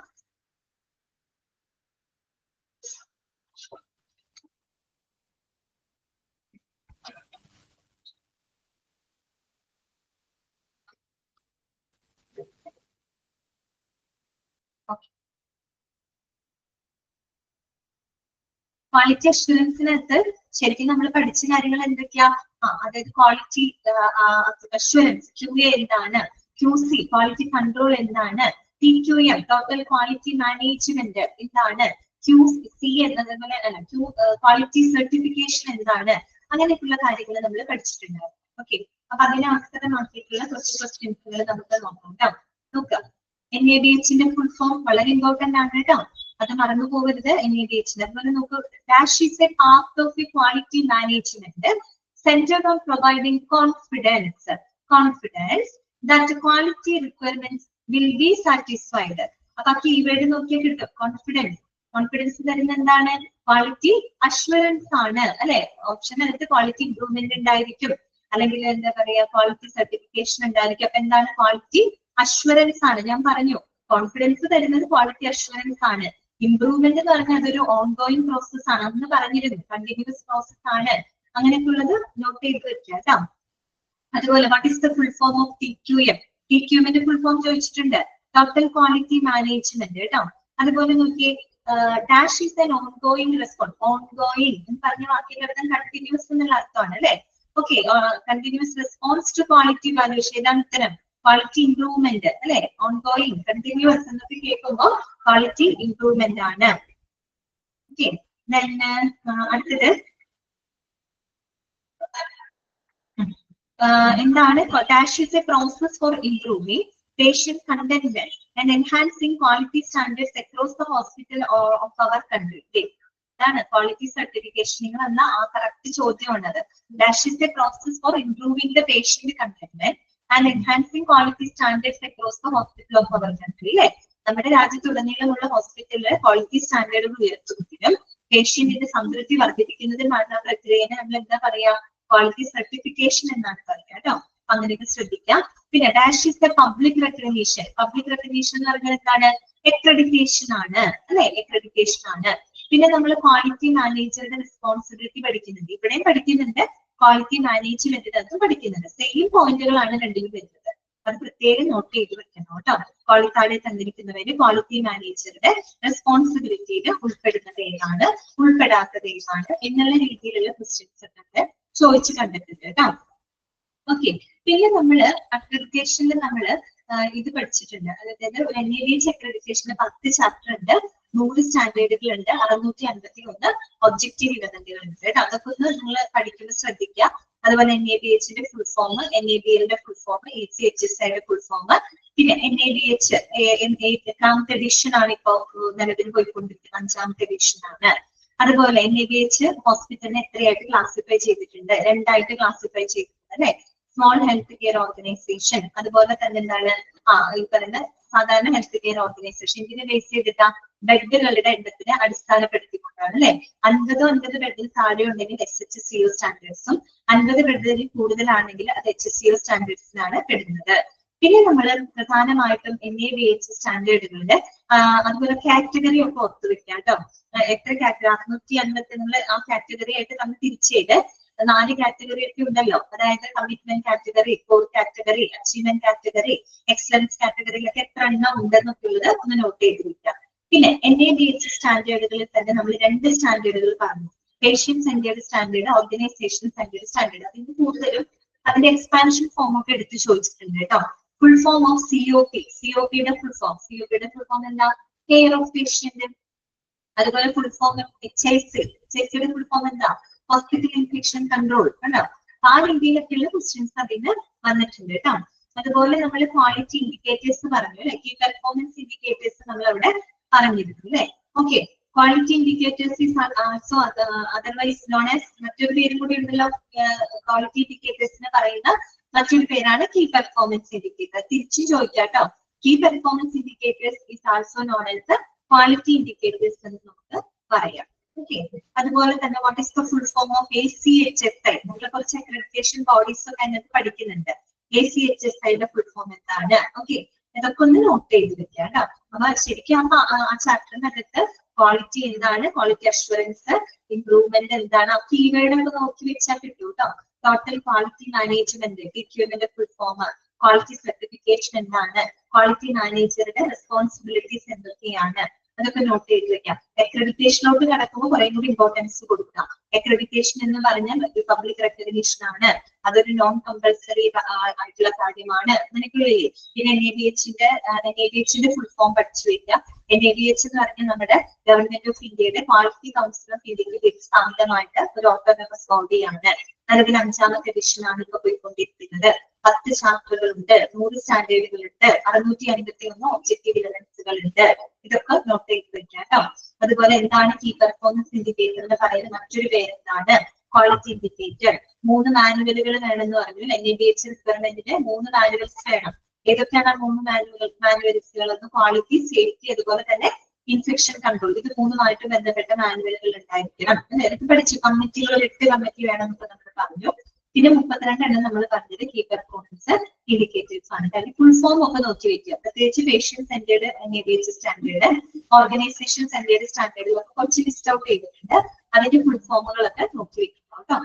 Speaker 1: ക്വാളിറ്റി അഷ്വറൻസിനകത്ത് ശരിക്കും നമ്മൾ പഠിച്ച കാര്യങ്ങൾ എന്തൊക്കെയാ? അതായത് ക്വാളിറ്റി അഷ്വറൻസ് QA എന്താണ്, QC ക്വാളിറ്റി കൺട്രോൾ എന്താണ്, TQM ടോട്ടൽ ക്വാളിറ്റി മാനേജ്മെന്റ് എന്താണ്, QC എന്നതുപോലെ ക്വാളിറ്റി സർട്ടിഫിക്കേഷൻ എന്താണ്, അങ്ങനെയൊക്കെയുള്ള കാര്യങ്ങൾ നമ്മൾ പഠിച്ചിട്ടുണ്ടാവും. ഓക്കെ, അപ്പൊ അതിനെ ആസ്പദമാക്കിയിട്ടുള്ള കുറച്ച് ക്വസ്റ്റ്യൻസുകൾ നമുക്ക് നോക്കാം. നോക്കാം, NABH ഫുൾ ഫോം വളരെ ഇമ്പോർട്ടന്റ് ആണ് കേട്ടോ. അത് മറന്നു പോകരുത്. NABH അതുപോലെ നോക്കൂ, dash is A part of A quality management centred on providing confidence that quality requirements will be satisfied. അപ്പൊ ആ കീവേഡ് നോക്കിയാൽ കിട്ടും. കോൺഫിഡൻസ് തരുന്ന എന്താണ്? ക്വാളിറ്റി അഷ്വറൻസ് ആണ് അല്ലെ. ഓപ്ഷൻ എടുത്ത് ക്വാളിറ്റി ഇംപ്രൂവ്മെന്റ് ഉണ്ടായിരിക്കും, അല്ലെങ്കിൽ എന്താ പറയാ ക്വാളിറ്റി സർട്ടിഫിക്കേഷൻ ഉണ്ടായിരിക്കും. അപ്പൊ എന്താണ്? ക്വാളിറ്റി അഷ്വറൻസ് ആണ്. ഞാൻ പറഞ്ഞു, കോൺഫിഡൻസ് തരുന്നത് ക്വാളിറ്റി അഷ്വറൻസ് ആണ്. ഇംപ്രൂവ്മെന്റ് എന്ന് പറഞ്ഞാൽ അതൊരു ഓൺഗോയിങ് പ്രോസസ് ആണ്. അന്ന് പറഞ്ഞിരുന്നു കണ്ടിന്യൂസ് പ്രോസസ് ആണ്. അങ്ങനെയൊക്കെയുള്ളത് നോട്ട് ചെയ്ത് വെക്കുക കേട്ടോ. അതുപോലെ what is the full form of TQM? TQMന്റെ ഫുൾ ഫോം ചോദിച്ചിട്ടുണ്ട്, ടോട്ടൽ ക്വാളിറ്റി മാനേജ്മെന്റ് കേട്ടോ. അതുപോലെ നോക്കിയേ, dash is an ongoing response. Ongoing എന്ന് പറഞ്ഞ വാക്കിന്റെ കണ്ടിന്യൂസ് എന്നുള്ള അർത്ഥമാണ് അല്ലെ. Okay, continuous response to quality valuation. ഏതാണ് ഉത്തരം? ക്വാളിറ്റി ഇംപ്രൂവ്മെന്റ് അല്ലെ. ഓൺഗോയിങ് കണ്ടിന്യൂസ് എന്നൊക്കെ കേൾക്കുമ്പോൾ ക്വാളിറ്റി ഇംപ്രൂവ്മെന്റ് ആണ്. ഓക്കെ, അടുത്തത് എന്താണ്? Dash is a process for improving patient contentment and enhancing quality standards across the hospital of our country. ഇതാണ് ക്വാളിറ്റി സർട്ടിഫിക്കേഷൻ. നിങ്ങൾ എന്നാ ആ കറക്റ്റ് ചോദ്യമാണത്. Dash is a process for improving the patient contentment and enhancing quality standards across the hospital of our country അല്ലെ. നമ്മുടെ രാജ്യത്തുടനീളമുള്ള ഹോസ്പിറ്റലിലെ ക്വാളിറ്റി സ്റ്റാൻഡേർഡുകൾ ഉയർത്തുന്നതിനും പേഷ്യന്റിന്റെ സംതൃപ്തി വർദ്ധിപ്പിക്കുന്നതിനുമായിട്ടുള്ള പ്രക്രിയനെ നമ്മൾ എന്താ പറയാ? ക്വാളിറ്റി സർട്ടിഫിക്കേഷൻ എന്നാണ് പറയുക കേട്ടോ. അങ്ങനെയൊക്കെ ശ്രദ്ധിക്കാം. പിന്നെ dash is the public recognition. Public recognition എന്ന് പറഞ്ഞാൽ എന്താണ്? അക്രഡിറ്റേഷൻ ആണ് അല്ലെ. അക്രഡിറ്റേഷൻ ആണ്. പിന്നെ നമ്മൾ ക്വാളിറ്റി മാനേജറുടെ റെസ്പോൺസിബിലിറ്റി പഠിക്കുന്നുണ്ട്. ഇവിടെയും പഠിക്കുന്നുണ്ട്, ക്വാളിറ്റി മാനേജ്മെന്റിനകത്തും പഠിക്കുന്നുണ്ട്. സെയിം പോയിന്റുകളാണ് രണ്ടിലും വരുന്നത്. അത് പ്രത്യേകം നോട്ട് ചെയ്ത് വെക്കണം കേട്ടോ. ക്വാളിറ്റി തന്നിരിക്കുന്നവര് ക്വാളിറ്റി മാനേജറുടെ റെസ്പോൺസിബിലിറ്റിയിൽ ഉൾപ്പെടുന്നത് ഏതാണ്, ഉൾപ്പെടാത്തത് ഏതാണ് എന്നുള്ള രീതിയിലുള്ള ക്വസ്റ്റ്യൻസ് ഒക്കെ ചോദിച്ചു കണ്ടിട്ടുണ്ട് കേട്ടോ. ഓക്കെ, പിന്നെ നമ്മള് അക്രഡിറ്റേഷനിൽ നമ്മള് ഇത് പഠിച്ചിട്ടുണ്ട്. അതായത് ഒരു NABH അക്രഡിറ്റേഷന് 10 ചാപ്റ്റർ ഉണ്ട്, 100 സ്റ്റാൻഡേർഡുകൾ ഉണ്ട്, 651 ഒബ്ജക്റ്റീവ് ഇവന്റുകളുണ്ട് കേട്ടോ. അതൊക്കെ ഒന്ന് നിങ്ങൾ പഠിക്കുമ്പോൾ ശ്രദ്ധിക്കുക. അതുപോലെ NABHന്റെ ഫുൾ ഫോം, NABLന്റെ ഫുൾ ഫോം, ACHSIയുടെ ഫുൾ ഫോം, പിന്നെ NABH 8ാമത്തെ എഡിഷൻ ആണ് ഇപ്പോ നിലവിൽ പോയിക്കൊണ്ടിരിക്കുന്നത്. 5ാമത്തെ എഡിഷൻ ആണ്. അതുപോലെ NABH ഹോസ്പിറ്റലിനെ എത്രയായിട്ട് ക്ലാസിഫൈ ചെയ്തിട്ടുണ്ട്? 2ആയിട്ട് ക്ലാസിഫൈ ചെയ്തിട്ടുണ്ട് അല്ലെ. സ്മോൾ ഹെൽത്ത് കെയർ ഓർഗനൈസേഷൻ, അതുപോലെ തന്നെ എന്താണ് ഈ പറയുന്ന സാധാരണ ഹെൽത്ത് കെയർ ഓർഗനൈസേഷൻ ഇതിനെ ബേസ് ചെയ്തിട്ടാ ബെഡുകളുടെ എണ്ണത്തിനെ അടിസ്ഥാനപ്പെടുത്തിക്കൊണ്ടാണ് അല്ലെ. 50 ബെഡിൽ താഴെ ഉണ്ടെങ്കിൽ SHCO സ്റ്റാൻഡേർഡ്സും 50 ബെഡിൽ കൂടുതലാണെങ്കിൽ അത് HCO സ്റ്റാൻഡേർഡ്സിലാണ് പെടുന്നത്. പിന്നെ നമ്മൾ പ്രധാനമായിട്ടും NABH സ്റ്റാൻഡേർഡുകളുടെ അതുപോലെ കാറ്റഗറി ഒക്കെ ഓർത്ത് വെക്കാം കേട്ടോ. എത്ര കാറ്റഗറി 650 നമ്മൾ ആ കാറ്റഗറി ആയിട്ട് നമ്മൾ തിരിച്ച് ചെയ്ത് 4 കാറ്റഗറി ഒക്കെ ഉണ്ടല്ലോ. അതായത് commitment category, core category, achievement category, excellence കാറ്റഗറിയിലൊക്കെ എത്ര എണ്ണം ഉണ്ടെന്നൊക്കെ ഉള്ളത് ഒന്ന് നോട്ട് ചെയ്ത് വെക്കാം. പിന്നെ NABH സ്റ്റാൻഡേർഡുകളിൽ തന്നെ നമ്മൾ 2 സ്റ്റാൻഡേർഡുകൾ പറഞ്ഞു. Patient centred standard, organisation centred standard. അതിന് കൂടുതലും അതിന്റെ എക്സ്പാൻഷൻ ഫോം ഒക്കെ എടുത്ത് ചോദിച്ചിട്ടുണ്ട് കേട്ടോ. ഫുൾ ഫോം ഓഫ് COP, COPയുടെ ഫുൾ ഫോം എന്താ? Care of patient. അതുപോലെ ഫുൾ ഫോം HICയുടെ ഫുൾ ഫോം എന്താ? ഹോസ്പിറ്റൽ ഇൻഫെക്ഷൻ കൺട്രോൾ കണ്ടോ. ആ രീതിയിലൊക്കെയുള്ള ക്വസ്റ്റ്യൻസ് അതിന് വന്നിട്ടുണ്ട് കേട്ടോ. അതുപോലെ നമ്മൾ ക്വാളിറ്റി ഇൻഡിക്കേറ്റേഴ്സ് പറഞ്ഞു അല്ലെ, കീ പെർഫോമൻസ് ഇൻഡിക്കേറ്റേഴ്സ് നമ്മൾ അവിടെ പറഞ്ഞിരുന്നു അല്ലെ. Okay, quality indicators is also otherwise known as, മറ്റൊരു പേരും കൂടി ഉണ്ടല്ലോ ക്വാളിറ്റി ഇൻഡിക്കേറ്റേഴ്സിന് പറയുന്ന മറ്റൊരു പേരാണ് കീ പെർഫോമൻസ് ഇൻഡിക്കേറ്റർ. തിരിച്ചു ചോദിക്കാട്ടോ, key performance indicators is also known as quality indicators എന്ന് നമുക്ക് പറയാം. ഓക്കെ, അതുപോലെ തന്നെ what is the full form of ACHSI? നമ്മൾ കുറച്ച് അക്രഡിറ്റേഷൻ ബോഡീസ് ഒക്കെ അതിനകത്ത് പഠിക്കുന്നുണ്ട്. ACHSIയുടെ ഫുൾ ഫോം എന്താണ്? ഓക്കെ, ഇതൊക്കെ ഒന്ന് നോട്ട് ചെയ്ത് വെക്കാം കേട്ടോ. അപ്പൊ ശരിക്കും ആ ചാപ്റ്ററിനകത്ത് ക്വാളിറ്റി എന്താണ്, ക്വാളിറ്റി അഷ്വറൻസ്, ഇംപ്രൂവ്മെന്റ് എന്താണ്, ആ കീവേഡ് ഒക്കെ നോക്കി വെച്ചാൽ കിട്ടും കേട്ടോ. ടോട്ടൽ ക്വാളിറ്റി മാനേജ്മെന്റ്, TQMന്റെ ഫുൾ ഫോം, ക്വാളിറ്റി സർട്ടിഫിക്കേഷൻ എന്താണ്, ക്വാളിറ്റി മാനേജറുടെ റെസ്പോൺസിബിലിറ്റീസ് എന്തൊക്കെയാണ്, അതൊക്കെ നോട്ട് ചെയ്ത് വെക്കാം. അക്രഡിറ്റേഷനിലോട്ട് കടക്കുമ്പോൾ കുറെ കൂടി ഇമ്പോർട്ടൻസ് കൊടുക്കാം. അക്രഡിറ്റേഷൻ എന്ന് പറഞ്ഞാൽ ഒരു പബ്ലിക് റെക്കഗ്നീഷൻ ആണ്, അതൊരു നോൺ കമ്പൽസറി ആയിട്ടുള്ള കാര്യമാണ്, അങ്ങനെയൊക്കെയുള്ളേ. പിന്നെ NABHന്റെ ഫുൾ ഫോം പഠിച്ചു വെക്കാം. NABH എന്ന് പറഞ്ഞാൽ നമ്മുടെ ഗവൺമെന്റ് ഓഫ് ഇന്ത്യയുടെ ക്വാളിറ്റി കൗൺസിൽ ഓഫ് ഇന്ത്യക്ക് സ്ഥാപിതമായിട്ട് ഒരു ഓട്ടോണമസ് ബോഡിയാണ്. നിലവിൽ 5ാമത്തെ എഡിഷനാണ് ഇപ്പൊ പോയിക്കൊണ്ടിരിക്കുന്നത്. 10 ചാപ്റ്ററുകളുണ്ട്, 100 സ്റ്റാൻഡേർഡുകളുണ്ട്, 651 ഒബ്ജക്റ്റീവ് എലമെന്റ്സുകൾ ഉണ്ട്. ഇതൊക്കെ നോട്ട് ചെയ്ത് വെക്കാം കേട്ടോ. അതുപോലെ എന്താണ് കീ പെർഫോമൻസ് ഇൻഡിക്കേറ്റർ എന്ന് പറയുന്ന മറ്റൊരു പേരെന്താണ്? Quality indicator. 3 മാനുവലുകൾ വേണമെന്ന് പറഞ്ഞു. NABH റിക്വയർമെന്റിന് 3 മാനുവൽസ് വേണം. ഏതൊക്കെയാണ് 3 മാനുവൽസുകൾ? ഒന്ന് ക്വാളിറ്റി, സേഫ്റ്റി, അതുപോലെ തന്നെ ഇൻഫെക്ഷൻ കൺട്രോൾ. ഇത് 3മായിട്ട് ബന്ധപ്പെട്ട മാനുവലുകൾ ഉണ്ടായിരിക്കണം. നേരത്തെ പഠിച്ചു കമ്മിറ്റികൾ 8 കമ്മിറ്റി വേണമെന്നൊക്കെ നമ്മൾ പറഞ്ഞു. പിന്നെ 32 എണ്ണം നമ്മൾ പറഞ്ഞത് കീ പെർഫോമൻസ് ഇൻഡിക്കേറ്റേഴ്സ് ആണ്. കാര്യം ഫുൾ ഫോം ഒക്കെ നോക്കി വെക്കുക. പ്രത്യേകിച്ച് patient centred NABH standard, organisation centred സ്റ്റാൻഡേർഡിലൊക്കെ കുറച്ച് ലിസ്റ്റ് ഔട്ട് ചെയ്തിട്ടുണ്ട്. അതിന്റെ ഫുൾ ഫോമുകളൊക്കെ നോക്കി വെക്കുക കേട്ടോ.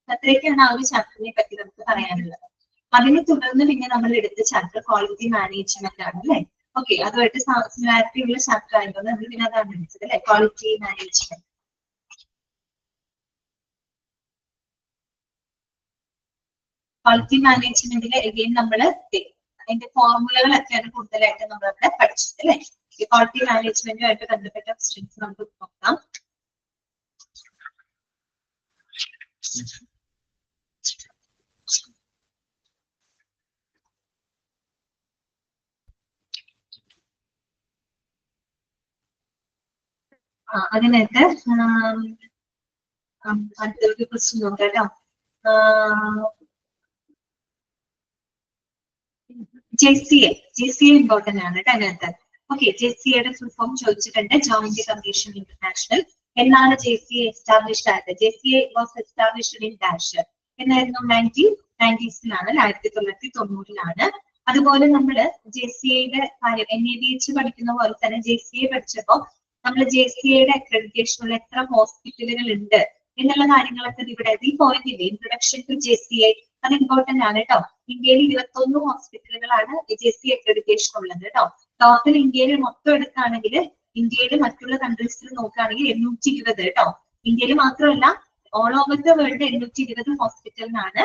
Speaker 1: അത്രയൊക്കെയാണ് ആ ഒരു ചാപ്റ്ററിനെ പറ്റി നമുക്ക് പറയാനുള്ളത്. അതിനെ തുടർന്ന് പിന്നെ നമ്മൾ എടുത്ത ചാപ്റ്റർ ക്വാളിറ്റി മാനേജ്മെന്റ് ആണ് അല്ലെ. ഓക്കെ, അതുമായിട്ട് സിമിലാരിറ്റി ഉള്ള ചാപ്റ്റർ ആയതുകൊണ്ട് നമ്മൾ പിന്നെ അതാണ് എടുത്തത് അല്ലെ, ക്വാളിറ്റി മാനേജ്മെന്റ്. ക്വാളിറ്റി മാനേജ്മെന്റിൽ എഗെയിൻ നമ്മള് അതിന്റെ ഫോർമുലകളൊക്കെയാണ് കൂടുതലായിട്ട് നമ്മളവിടെ പഠിച്ചത് അല്ലെ. ക്വാളിറ്റി മാനേജ്മെന്റുമായിട്ട് ബന്ധപ്പെട്ട ക്വസ്റ്റ്യൻസ് നമുക്ക് നോക്കാം. അതിനകത്ത് അടുത്തൊരു ക്വസ്റ്റ്യൻ നോക്കാം കേട്ടോ. JCA ഇമ്പോർട്ടന്റ് ആണ് കേട്ടോ അതിനകത്ത്. ഓക്കെ, JCAയുടെ ഫുൾ ഫോം ചോദിച്ചിട്ടുണ്ട്. Joint commission international. എന്നാണ് JCA എസ്റ്റാബ്ലിഷ്ഡ് ആയത്? JCA was established in dash എന്നായിരുന്നു? 1990s-ലാണ്, 1990-ലാണ്. അതുപോലെ നമ്മള് JCAയുടെ കാര്യം NABH പഠിക്കുന്ന പോലെ തന്നെ JCA പഠിച്ചപ്പോ നമ്മൾ JCAയുടെ അക്രഡിറ്റേഷനുള്ള എത്ര ഹോസ്പിറ്റലുകൾ ഉണ്ട് എന്നുള്ള കാര്യങ്ങളൊക്കെ ഇവിടെ ഈ പോയിന്റ് ഇല്ലേ, ഇൻട്രൊഡക്ഷൻ ടു JCA, അത് ഇമ്പോർട്ടന്റ് ആണ് കേട്ടോ. ഇന്ത്യയിൽ 21 ഹോസ്പിറ്റലുകളാണ് JCA അക്രഡിറ്റേഷൻ ഉള്ളത് കേട്ടോ. ടോട്ടൽ ഇന്ത്യയിൽ മൊത്തം എടുക്കുകയാണെങ്കിൽ, ഇന്ത്യയിൽ മറ്റുള്ള കൺട്രീസിൽ നോക്കുകയാണെങ്കിൽ 820 കേട്ടോ. ഇന്ത്യയിൽ മാത്രമല്ല, ഓൾ ഓവർ ദ വേൾഡ് 820 ഹോസ്പിറ്റലിനാണ്.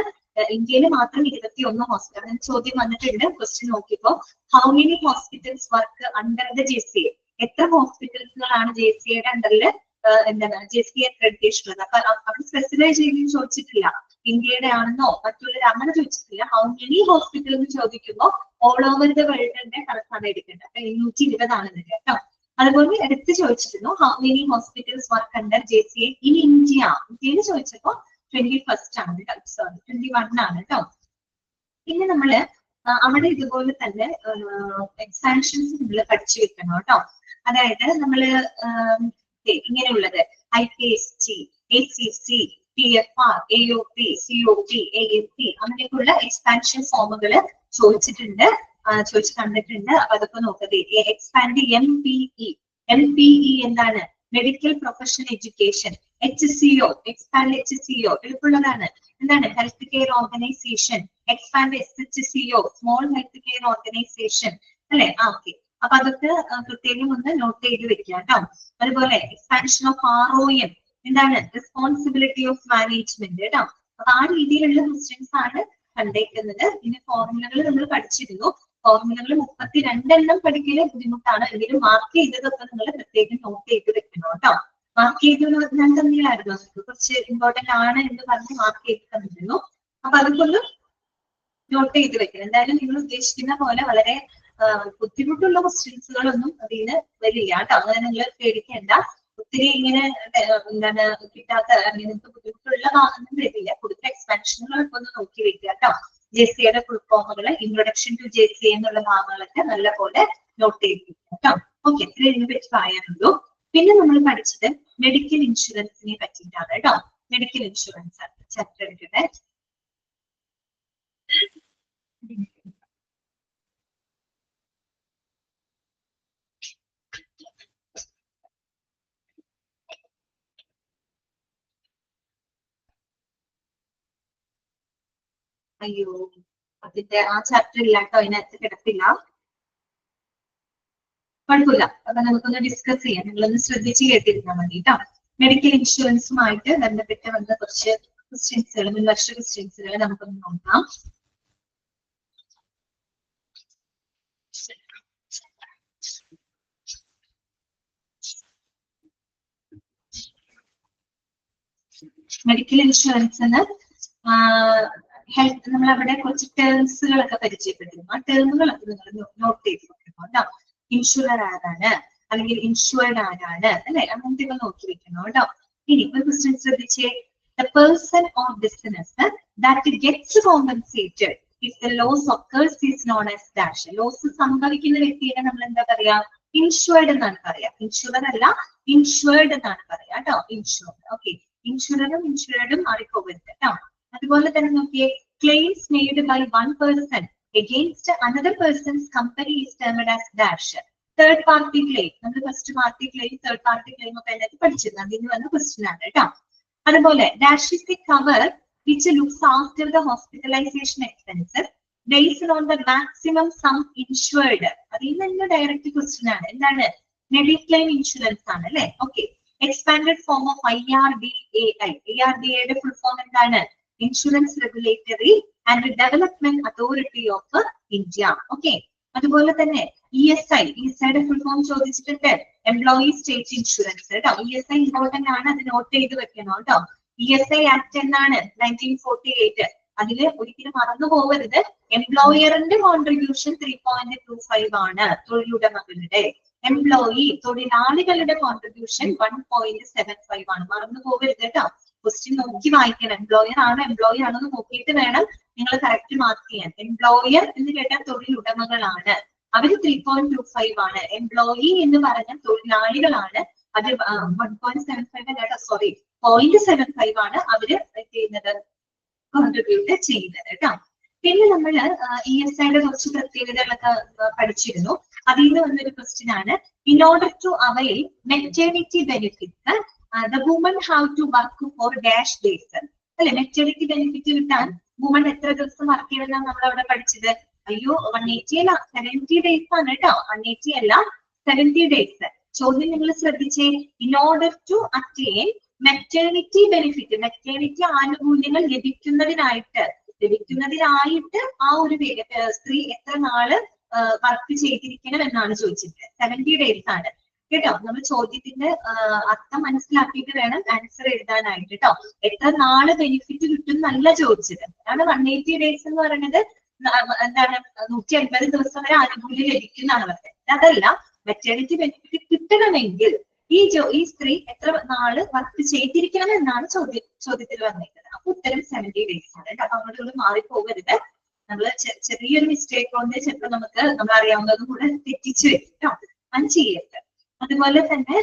Speaker 1: ഇന്ത്യയിൽ മാത്രം 21 ഹോസ്പിറ്റൽ. ചോദ്യം വന്നിട്ടുണ്ട് ക്വസ്റ്റ്യൻ നോക്കിയപ്പോ, how many hospitals work under the JCA? എത്ര ഹോസ്പിറ്റൽസുകളാണ് JCAയുടെ അണ്ടറിൽ എന്താണ് JCA അക്രഡിറ്റേഷൻ ഉള്ളത്? അപ്പൊ അത് സ്പെസിഫൈ ചെയ്ത് ചോദിച്ചിട്ടില്ല, ഇന്ത്യയുടെ ആണെന്നോ മറ്റുള്ള അങ്ങനെ ചോദിച്ചിട്ടില്ല. ഹൗ മെനി ഹോസ്പിറ്റൽ എന്ന് ചോദിക്കുമ്പോൾ ഓൾ ഓവർ ദ വേൾഡിന്റെ കണക്കാണ് എടുക്കേണ്ടത്. അപ്പൊ 820 ആണ് കേട്ടോ. അതുപോലെ എടുത്ത് ചോദിച്ചിരുന്നു, how many hospitals work under JCA in India? ഇന്ത്യയിൽ ചോദിച്ചപ്പോ 21st ആണ്, സോറി 21 ആണ് കേട്ടോ. പിന്നെ നമ്മള് അവിടെ ഇതുപോലെ തന്നെ എക്സ്പാൻഷൻസ് നമ്മൾ പഠിച്ചു വെക്കണം കേട്ടോ. അതായത് നമ്മള് ഇങ്ങനെയുള്ളത് IPST, ACC, TFR, AOP, COP, ASP അങ്ങനെയൊക്കെയുള്ള എക്സ്പാൻഷൻ ഫോമുകൾ ചോദിച്ചിട്ടുണ്ട്, ചോദിച്ചു കണ്ടിട്ടുണ്ട്. അപ്പൊ അതൊക്കെ നോക്കട്ടെ. എക്സ്പാൻഡ് MPE എന്താണ്? Medical professional education. HCO, expand HCO എളുപ്പമുള്ളതാണ്. എന്താണ്? Health care organisation. Expand SHCO, small health care organisation അല്ലെ? ഓക്കെ. അപ്പൊ അതൊക്കെ പ്രത്യേകം ഒന്ന് നോട്ട് ചെയ്ത് വെക്കുക കേട്ടോ. അതുപോലെ എക്സ്പാൻഷൻ ഓഫ് ROM എന്താണ്? റെസ്പോൺസിബിലിറ്റി ഓഫ് മാനേജ്മെന്റ് കേട്ടോ. അപ്പൊ ആ രീതിയിലുള്ള ക്വസ്റ്റ്യൻസ് ആണ് കണ്ടേക്കുന്നത്. പിന്നെ ഫോർമുലകൾ നമ്മൾ പഠിച്ചിരുന്നു. ഫോർമുലകൾ 32 എണ്ണം പഠിക്കല് ബുദ്ധിമുട്ടാണ്. എങ്കിലും മാർക്ക് ചെയ്തതൊക്കെ നിങ്ങൾ പ്രത്യേകം നോട്ട് ചെയ്ത് വെക്കണം കേട്ടോ. മാർക്ക് ചെയ്ത് ഞാൻ തന്നെയായിരുന്നു, കുറച്ച് ഇമ്പോർട്ടന്റ് ആണ് എന്ന് പറഞ്ഞ് മാർക്ക് ചെയ്ത് തന്നിരുന്നു. അപ്പൊ അതൊക്കെ ഒന്ന് നോട്ട് ചെയ്ത് വെക്കണം. എന്തായാലും നിങ്ങൾ ഉദ്ദേശിക്കുന്ന പോലെ വളരെ ബുദ്ധിമുട്ടുള്ള ക്വസ്റ്റ്യൻസുകളൊന്നും അതിന് വരില്ല കേട്ടോ. അങ്ങനെ നിങ്ങൾ പേടിക്കേണ്ട. ഒത്തിരി ഇങ്ങനെ എന്താണ് കിട്ടാത്ത നിങ്ങൾക്ക് ബുദ്ധിമുട്ടുള്ള ഭാഗമൊന്നും വരില്ല. കൊടുത്ത എക്സ്പാൻഷനുകളൊക്കെ ഒന്ന് നോക്കി വെക്കുക കേട്ടോ. JCയുടെ ഫുൾ ഫോമുകള്, ഇൻട്രൊഡക്ഷൻ ടു JC എന്നുള്ള ഭാഗങ്ങളൊക്കെ നല്ലപോലെ നോട്ട് ചെയ്ത് വെക്കുക കേട്ടോ. ഓക്കെ, ഇത്രയും പറ്റി പറയാനുള്ളൂ. പിന്നെ നമ്മൾ പഠിച്ചത് മെഡിക്കൽ ഇൻഷുറൻസിനെ പറ്റിയിട്ടാണ് കേട്ടോ. മെഡിക്കൽ ഇൻഷുറൻസ് ചാപ്റ്റർ എടുക്കട്ടെ. അയ്യോ, അതിന്റെ ആ ചാപ്റ്റർ ഇല്ല കേട്ടോ, അതിനകത്ത് കിടപ്പില്ല. കുഴപ്പമില്ല, അപ്പൊ നമുക്കൊന്ന് ഡിസ്കസ് ചെയ്യാം. നിങ്ങളൊന്ന് ശ്രദ്ധിച്ച് കേട്ടിരുന്നാൽ മതി കേട്ടോ. മെഡിക്കൽ ഇൻഷുറൻസുമായിട്ട് ബന്ധപ്പെട്ട് വന്ന കുറച്ച് ക്വസ്റ്റ്യൻസുകൾ, മുൻവർഷ ക്വസ്റ്റ്യൻസുകൾ നമുക്കൊന്ന് നോക്കാം. മെഡിക്കൽ ഇൻഷുറൻസിന് ഹെൽത്ത് നമ്മളവിടെ കുറച്ച് ടേംസുകളൊക്കെ പരിചയപ്പെട്ടിരുന്നു. ആ ടേമുകളൊക്കെ നിങ്ങൾ നോട്ട് ചെയ്ത് വെക്കണം കേട്ടോ. ഇൻഷുറർ ആരാണ്, അല്ലെങ്കിൽ ഇൻഷുർഡ് ആരാണ് അല്ലെ, അങ്ങനത്തെ ഒക്കെ നോക്കി വെക്കണം കേട്ടോ. ഇനി ഒരു ക്വസ്റ്റ്യൻ ശ്രദ്ധിച്ചേ. The person or business that gets compensated if the loss occurs is known as dash. Loss സംഭവിക്കുന്ന വ്യക്തിയെ നമ്മൾ എന്താ പറയാ? ഇൻഷുർഡ് എന്നാണ് പറയാ. ഇൻഷുറർ അല്ല, ഇൻഷുർഡ് എന്നാണ് പറയാ കേട്ടോ. ഇൻഷുർഡ്. ഓക്കെ, ഇൻഷുററും ഇൻഷുർഡും മാറിപ്പോകരുത് കേട്ടോ. അതുപോലെ തന്നെ നോക്കിയേ, claims made by one person against another person's company is termed as dash. Third party claim. നമ്മൾ first party claim, third party claim ഒക്കെ അതിനകത്ത് പഠിച്ചിരുന്നു. അതിന് വന്ന ക്വസ്റ്റ്യൻ ആണ് കേട്ടോ. അതുപോലെ dash is the cover which looks after the hospitalisation expenses based on the maximum sum insured. അതിൽ നിന്ന് ഡയറക്റ്റ് ക്വസ്റ്റ്യൻ ആണ്. എന്താണ്? മെഡിക്ലെയിം ഇൻഷുറൻസ് ആണ് അല്ലെ? Okay. Expanded form of IRDAI. IRDAയുടെ ഫുൾ ഫോം എന്താണ്? Insurance regulatory and development authority of India. Okay. അതുപോലെ തന്നെ ESIയുടെ ഫുൾ ഫോം ചോദിച്ചിട്ടുണ്ട്. എംപ്ലോയി സ്റ്റേറ്റ് ഇൻഷുറൻസ് കേട്ടോ. ESI ഇമ്പോർട്ടന്റ് ആണ്, അത് നോട്ട് ചെയ്ത് വെക്കണം കേട്ടോ. ESI ആക്ട് എന്നാണ് 1948. അതില് ഒരിക്കലും മറന്നു പോകരുത്. എംപ്ലോയറിന്റെ കോൺട്രിബ്യൂഷൻ 3.25 ആണ്. തൊഴിലുടമകളുടെ എംപ്ലോയി തൊഴിലാളികളുടെ കോൺട്രിബ്യൂഷൻ 1.75 ആണ്. മറന്നു പോകരുത് കേട്ടോ. ക്വസ്റ്റ്യൻ നോക്കി വായിക്കണം. എംപ്ലോയർ ആണോ എംപ്ലോയി ആണോ എന്ന് നോക്കിയിട്ട് വേണം നിങ്ങൾ കറക്റ്റ് മാർക്ക് ചെയ്യാൻ. എംപ്ലോയർ എന്ന് കേട്ടാൽ തൊഴിലുടമകളാണ്, അവര് 3.25 ആണ്. എംപ്ലോയി എന്ന് പറഞ്ഞ തൊഴിലാളികളാണ്, അത് 1.75 കേട്ടോ, സോറി 0.75 ആണ് അവര് ചെയ്യുന്നത്, കോൺട്രിബ്യൂട്ട് ചെയ്യുന്നത് കേട്ടോ. പിന്നെ നമ്മൾ ESIയുടെ കുറച്ച് പ്രത്യേകതകളൊക്കെ പഠിച്ചിരുന്നു. അതിൽ നിന്ന് വന്നൊരു ക്വസ്റ്റ്യൻ ആണ്. In order to avail maternity benefits the women have to work for dash days. അല്ലെ, മെറ്റേണിറ്റി ബെനിഫിറ്റ് കിട്ടാൻ വുമൺ എത്ര ദിവസം വർക്ക് ചെയ്യണമെന്നാണ് നമ്മൾ അവിടെ പഠിച്ചത്? അയ്യോ, 180 അല്ല 70 ഡേയ്സ് ആണ് കേട്ടോ. 180 അല്ല 70 ഡേയ്സ്. ചോദ്യം നിങ്ങൾ ശ്രദ്ധിച്ചേ. In order to attain maternity benefit, maternity ആനുകൂല്യങ്ങൾ ലഭിക്കുന്നതിനായിട്ട് ആ ഒരു സ്ത്രീ എത്ര നാള് വർക്ക് ചെയ്തിരിക്കണം എന്നാണ് ചോദിച്ചത്. 70 ഡേയ്സ് ആണ് കേട്ടോ. നമ്മൾ ചോദ്യത്തിന്റെ അർത്ഥം മനസ്സിലാക്കിയിട്ട് വേണം ആൻസർ എഴുതാനായിട്ട് കേട്ടോ. എത്ര നാള് ബെനിഫിറ്റ് കിട്ടും എന്നല്ല ചോദിച്ചത്. അതാണ് 180 ഡേയ്സ് എന്ന് പറയുന്നത്. എന്താണ്, 180 ദിവസം വരെ ആനുകൂല്യം ലഭിക്കുന്നതാണ് പറഞ്ഞത്. അതല്ല, മെറ്റേണിറ്റി ബെനിഫിറ്റ് കിട്ടണമെങ്കിൽ ഈ സ്ത്രീ എത്ര നാള് വർക്ക് ചെയ്തിരിക്കണം എന്നാണ് ചോദ്യത്തിൽ വന്നിരിക്കുന്നത്. അപ്പൊ ഉത്തരം 70 ഡേയ്സ് ആണ് കേട്ടോ. അപ്പൊ അങ്ങോട്ട് മാറിപ്പോകരുത്. നമ്മള് ചെറിയൊരു മിസ്റ്റേക്ക് കൊണ്ട് ചിലപ്പോൾ നമുക്ക് നമ്മൾ അറിയാവുന്നതും കൂടെ തെറ്റിച്ച് വരും കേട്ടോ. അത് ചെയ്യരുത്. അതുപോലെ തന്നെ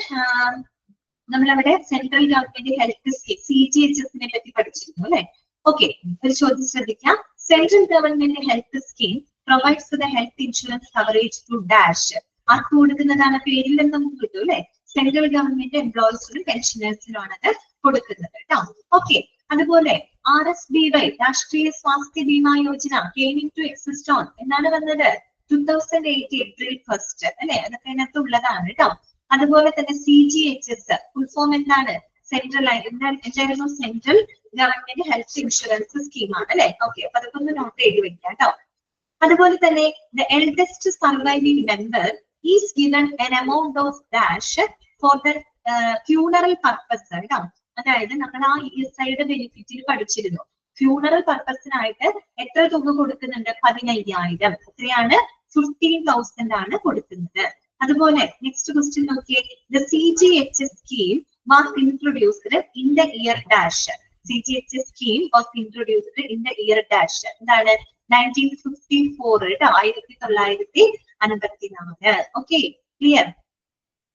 Speaker 1: നമ്മളവിടെ സെൻട്രൽ ഗവൺമെന്റ് ഹെൽത്ത് സ്കീം CGHSനെ പറ്റി പഠിച്ചിരുന്നു അല്ലെ. ഓക്കെ, ഒരു ചോദ്യം ശ്രദ്ധിക്കാം. Central government health scheme provides the health insurance coverage to dash. ആർക്ക് കൊടുക്കുന്നതാണ്? പേരിൽ നിന്ന് നമുക്ക് കിട്ടും അല്ലെ. സെൻട്രൽ ഗവൺമെന്റ് എംപ്ലോയീസിനും പെൻഷനേഴ്സിനുമാണ് അത് കൊടുക്കുന്നത് കേട്ടോ. ഓക്കെ, അതുപോലെ RSBY രാഷ്ട്രീയ Swasthya Bima Yojana came into existence on എന്നാണ് വന്നത് 2008 April 1 അല്ലെ. അതൊക്കെ അതിനകത്ത് ഉള്ളതാണ് കേട്ടോ. അതുപോലെ തന്നെ CGHS ഫുൾ ഫോം എന്താണ്? സെൻട്രൽ എന്തായിരുന്നു? സെൻട്രൽ ഗവൺമെന്റ് ഹെൽത്ത് ഇൻഷുറൻസ് സ്കീമാണ് അല്ലെ. ഓക്കെ, അപ്പൊ അതൊക്കെ ഒന്ന് നോട്ട് ചെയ്ത് വെക്കാം കേട്ടോ. അതുപോലെ തന്നെ the eldest surviving member is given an amount of dash for the funeral purpose കേട്ടോ. അതായത് നമ്മൾ ആ ESIയുടെ ബെനിഫിറ്റിൽ പഠിച്ചിരുന്നു. ഫ്യൂണറൽ പർപ്പസിനായിട്ട് എത്ര തുക കൊടുക്കുന്നുണ്ട്? 15,000. എത്രയാണ്? 15,000 ആണ് കൊടുക്കുന്നത്. അതുപോലെ നെക്സ്റ്റ് ക്വസ്റ്റ്യൻ നോക്കിയേ. The CGHS scheme was introduced in the year dash. CGHS scheme was introduced in the year dash. എന്താണ്? 1954 കേട്ടോ. 1954. Okay, clear.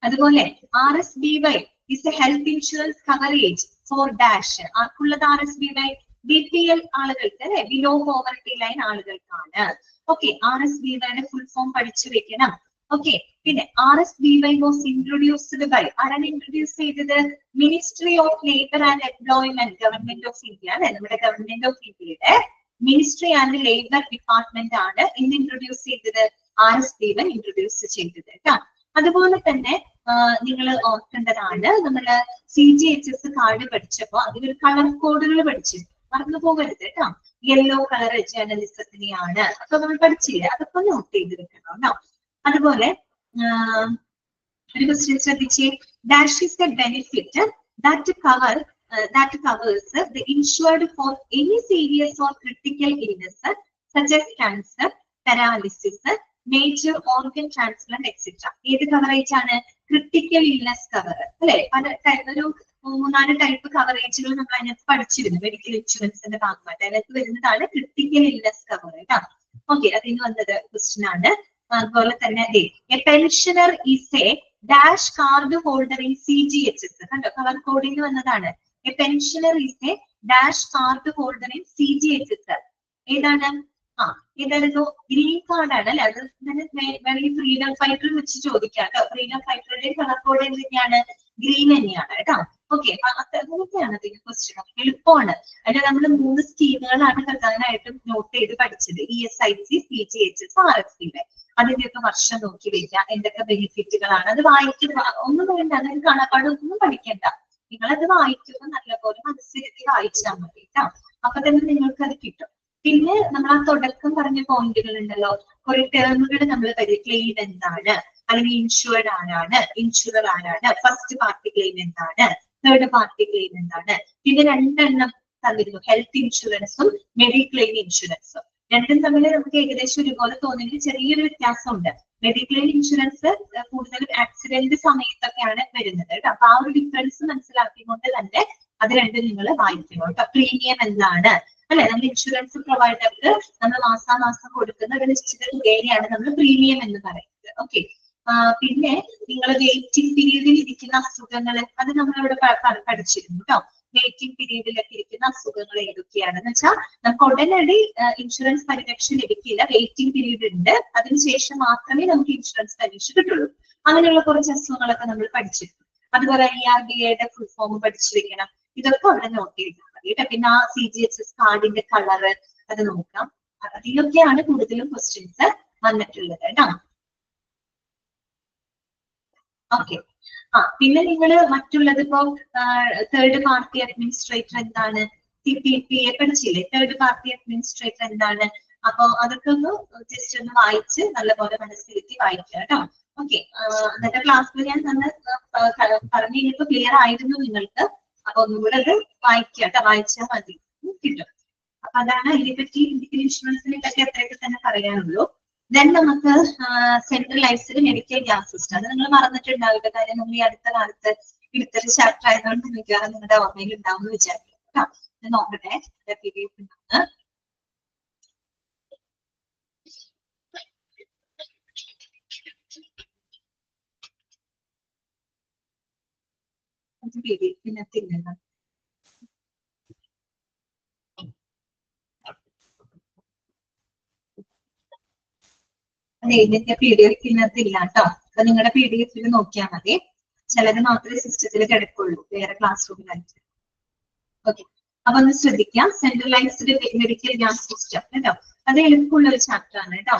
Speaker 1: അതുപോലെ RSBY is a health insurance coverage for dash. ആർക്കുള്ളത് RSBY? BPL ആളുകൾക്ക് അല്ലെ, ബിലോ പോവർട്ടി ലൈൻ ആളുകൾക്കാണ്. ഓക്കെ, RSBYയുടെ ഫുൾ ഫോം പഠിച്ചു വെക്കണം. ഓക്കെ, പിന്നെ RSBY was introduced by ആരാണ് ഇൻട്രൊഡ്യൂസ് ചെയ്തത്? Ministry of labour and employment, government of India അല്ലെ. നമ്മുടെ ഗവൺമെന്റ് ഓഫ് ഇന്ത്യയുടെ മിനിസ്ട്രി ആൻഡ് ലേബർ ഡിപ്പാർട്ട്മെന്റ് ആണ് ഇന്ന് ഇൻട്രൊഡ്യൂസ് ചെയ്തത്. RSBY ഇൻട്രൊഡ്യൂസ് ചെയ്തത് കേട്ടോ. അതുപോലെ തന്നെ നിങ്ങൾ ഓർക്കേണ്ടതാണ്, നമ്മള് CGHS കാർഡ് പഠിച്ചപ്പോ അതിലൊരു കളർ കോഡുകൾ പഠിച്ചു, മറന്നു പോകരുത് കേട്ടോ. യെല്ലോ കളർ ജേർണലിസത്തിനെയാണ്. അപ്പൊ നമ്മൾ പഠിച്ചില്ലേ, അതൊക്കെ നോട്ട് ചെയ്ത് വെക്കണം കേട്ടോ. അതുപോലെ ഒരു ക്വസ്റ്റ്യൻ ശ്രദ്ധിച്ചേ. Dash is A benefit that covers the insured for any serious or critical illness such as cancer, paralysis, major organ transplant etcetera. ഏത് കവറേജ് ആണ്? ക്രിട്ടിക്കൽ ഇൽനെസ് കവർ അല്ലെ. പല ഒരു 3-4 ടൈപ്പ് കവറേജുകൾ നമ്മൾ അതിനകത്ത് പഠിച്ചിരുന്നു മെഡിക്കൽ ഇൻഷുറൻസിന്റെ ഭാഗമായിട്ട്. അതിനകത്ത് വരുന്നതാണ് ക്രിട്ടിക്കൽ ഇൽനെസ് കവർ കേട്ടോ. ഓക്കെ, അതിന് വന്നത് ക്വസ്റ്റ്യൻ ആണ്. അതുപോലെ തന്നെ A pensioner is a dash card holder in CGHS. കണ്ടോ, കളർ കോഡിന് വന്നതാണ്. A pensioner is a dash card holder in CGHS. ഏതാണ്? ഇതായിരുന്നു ഗ്രീൻ കാർഡ് ആണ് അല്ലെ. അത് വേണമെങ്കിൽ ഫ്രീഡം ഫൈറ്റർ വെച്ച് ചോദിക്കാം കേട്ടോ. ഫ്രീഡം ഫൈറ്ററുടെ കളർ കോഡ് തന്നെയാണ്, ഗ്രീൻ തന്നെയാണ് കേട്ടോ. ഓക്കെ, അങ്ങനെയൊക്കെയാണ് അതിന്റെ ക്വസ്റ്റ്യൻ. എളുപ്പമാണ്. അതിന് നമ്മൾ 3 സ്കീമുകളാണ് പ്രധാനമായിട്ടും നോട്ട് ചെയ്ത് പഠിച്ചത്. ESIC, CGHS, RSBY. അതിന്റെയൊക്കെ വർഷം നോക്കി വെക്കാം, എന്തൊക്കെ ബെനിഫിറ്റുകളാണ്. അത് വായിക്കുന്ന ഒന്നും വേണ്ട, അതായത് കാണാപ്പാടൊന്നും പഠിക്കണ്ട. നിങ്ങളത് വായിക്കുമ്പോൾ നല്ലപോലെ മനസ്സിരുത്തി വായിച്ചാൽ മതി കേട്ടോ. അപ്പൊ തന്നെ നിങ്ങൾക്ക് അത് കിട്ടും. പിന്നെ നമ്മൾ ആ തുടക്കം പറഞ്ഞ പോയിന്റുകൾ ഉണ്ടല്ലോ, കുറെ ടേമുകൾ നമ്മൾ ക്ലെയിം എന്താണ്, അല്ലെങ്കിൽ ഇൻഷുർഡ് ആരാണ്, ഇൻഷുറർ ആരാണ്, ഫസ്റ്റ് പാർട്ടി ക്ലെയിം എന്താണ്, തേർഡ് പാർട്ടി ക്ലെയിം എന്താണ്. പിന്നെ 2 എണ്ണം തന്നിരുന്നു, ഹെൽത്ത് ഇൻഷുറൻസും മെഡിക്ലെയിം ഇൻഷുറൻസും. രണ്ടും തമ്മിൽ നമുക്ക് ഏകദേശം ഒരുപോലെ തോന്നുന്നെങ്കിൽ ചെറിയൊരു വ്യത്യാസമുണ്ട്. മെഡിക്ലെയിം ഇൻഷുറൻസ് കൂടുതലും ആക്സിഡന്റ് സമയത്തൊക്കെയാണ് വരുന്നത് കേട്ടോ. അപ്പൊ ആ ഒരു ഡിഫറൻസ് മനസ്സിലാക്കിക്കൊണ്ട് തന്നെ അത് രണ്ടും നിങ്ങൾ വായിക്കണം കേട്ടോ. പ്രീമിയം എന്താണ് അല്ലെ, നമ്മൾ ഇൻഷുറൻസ് പ്രൊവൈഡർക്ക് നമ്മൾ മാസാമാസം കൊടുക്കുന്ന ഒരു നിശ്ചിത തുകയാണ് നമ്മൾ പ്രീമിയം എന്ന് പറയുന്നത്. ഓക്കെ, പിന്നെ നിങ്ങൾ വെയിറ്റിംഗ് പീരീഡിൽ ഇരിക്കുന്ന അസുഖങ്ങൾ, അത് നമ്മളിവിടെ പഠിച്ചിരുന്നു കേട്ടോ. വെയിറ്റിംഗ് പീരീഡിലൊക്കെ ഇരിക്കുന്ന അസുഖങ്ങൾ ഏതൊക്കെയാണെന്ന് വെച്ചാൽ നമുക്ക് ഉടനടി ഇൻഷുറൻസ് പരിരക്ഷ ലഭിക്കില്ല. വെയിറ്റിംഗ് പീരീഡ് ഉണ്ട്, അതിനുശേഷം മാത്രമേ നമുക്ക് ഇൻഷുറൻസ് പരിരക്ഷ കിട്ടുള്ളൂ. അങ്ങനെയുള്ള കുറച്ച് അസുഖങ്ങളൊക്കെ നമ്മൾ പഠിച്ചിരുന്നു. അതുപോലെ ERBAയുടെ ഫുൾ ഫോം പഠിച്ചു വെക്കണം. ഇതൊക്കെ അവിടെ നോട്ട് ചെയ്താൽ മതി കേട്ടോ. പിന്നെ ആ CGHS കാർഡിന്റെ കളറ് അത് നോക്കാം. അതിലൊക്കെയാണ് കൂടുതലും ക്വസ്റ്റ്യൻസ് വന്നിട്ടുള്ളത് കേട്ടോ. ഓക്കെ, പിന്നെ നിങ്ങൾ മറ്റുള്ളത് ഇപ്പോ തേർഡ് പാർട്ടി അഡ്മിനിസ്ട്രേറ്റർ എന്താണ്, CPPA പഠിച്ചില്ലേ, തേർഡ് പാർട്ടി അഡ്മിനിസ്ട്രേറ്റർ എന്താണ്. അപ്പൊ അതൊക്കെ ഒന്ന് ജസ്റ്റ് ഒന്ന് വായിച്ച് നല്ലപോലെ മനസ്സിരുത്തി വായിക്കുക കേട്ടോ. ഓക്കെ, അന്നത്തെ ക്ലാസ്സിൽ ഞാൻ പറഞ്ഞു കഴിഞ്ഞപ്പോ ക്ലിയർ ആയിരുന്നു നിങ്ങൾക്ക്. അപ്പൊ ഒന്നുകൂടെ അത് വായിക്കുക കേട്ടോ, വായിച്ചാൽ മതി, കിട്ടും. അപ്പൊ അതാണ് ഇതിനെപ്പറ്റി, മെഡിക്കൽ ഇൻഷുറൻസിനെ പറ്റി അത്രയൊക്കെ തന്നെ പറയാനുള്ളൂ. ദെൻ നമുക്ക് സെൻട്രലൈസ്ഡ് മെഡിക്കൽ ഗ്യാസ് സിസ്റ്റം, അത് നിങ്ങൾ മറന്നിട്ടുണ്ടാവില്ല. കാര്യം നമ്മൾ ഈ അടുത്ത കാലത്ത് എടുത്തൊരു ചാപ്റ്റർ ആയതുകൊണ്ട് മിക്കവാറും നിങ്ങളുടെ ഓർമ്മയിൽ ഉണ്ടാവും എന്ന് വിചാരിക്കും കേട്ടോ. നോക്കട്ടെ, PDF-നകത്തില്ല. അതെ, ഇതിന്റെ PDF-നകത്തില്ല കേട്ടോ. അപ്പൊ നിങ്ങളുടെ PDF-ൽ നോക്കിയാൽ മതി. ചിലത് മാത്രമേ സിസ്റ്റത്തിൽ കിടക്കുള്ളൂ, വേറെ ക്ലാസ് റൂമിലായിട്ട്. ഓക്കെ, അപ്പൊ ഒന്ന് ശ്രദ്ധിക്കാം. സെൻട്രലൈസ്ഡ് മെഡിക്കൽ ഗ്യാസ് സിസ്റ്റം കേട്ടോ. അത് എളുപ്പമുള്ള ഒരു ചാപ്റ്റർ ആണ് കേട്ടോ.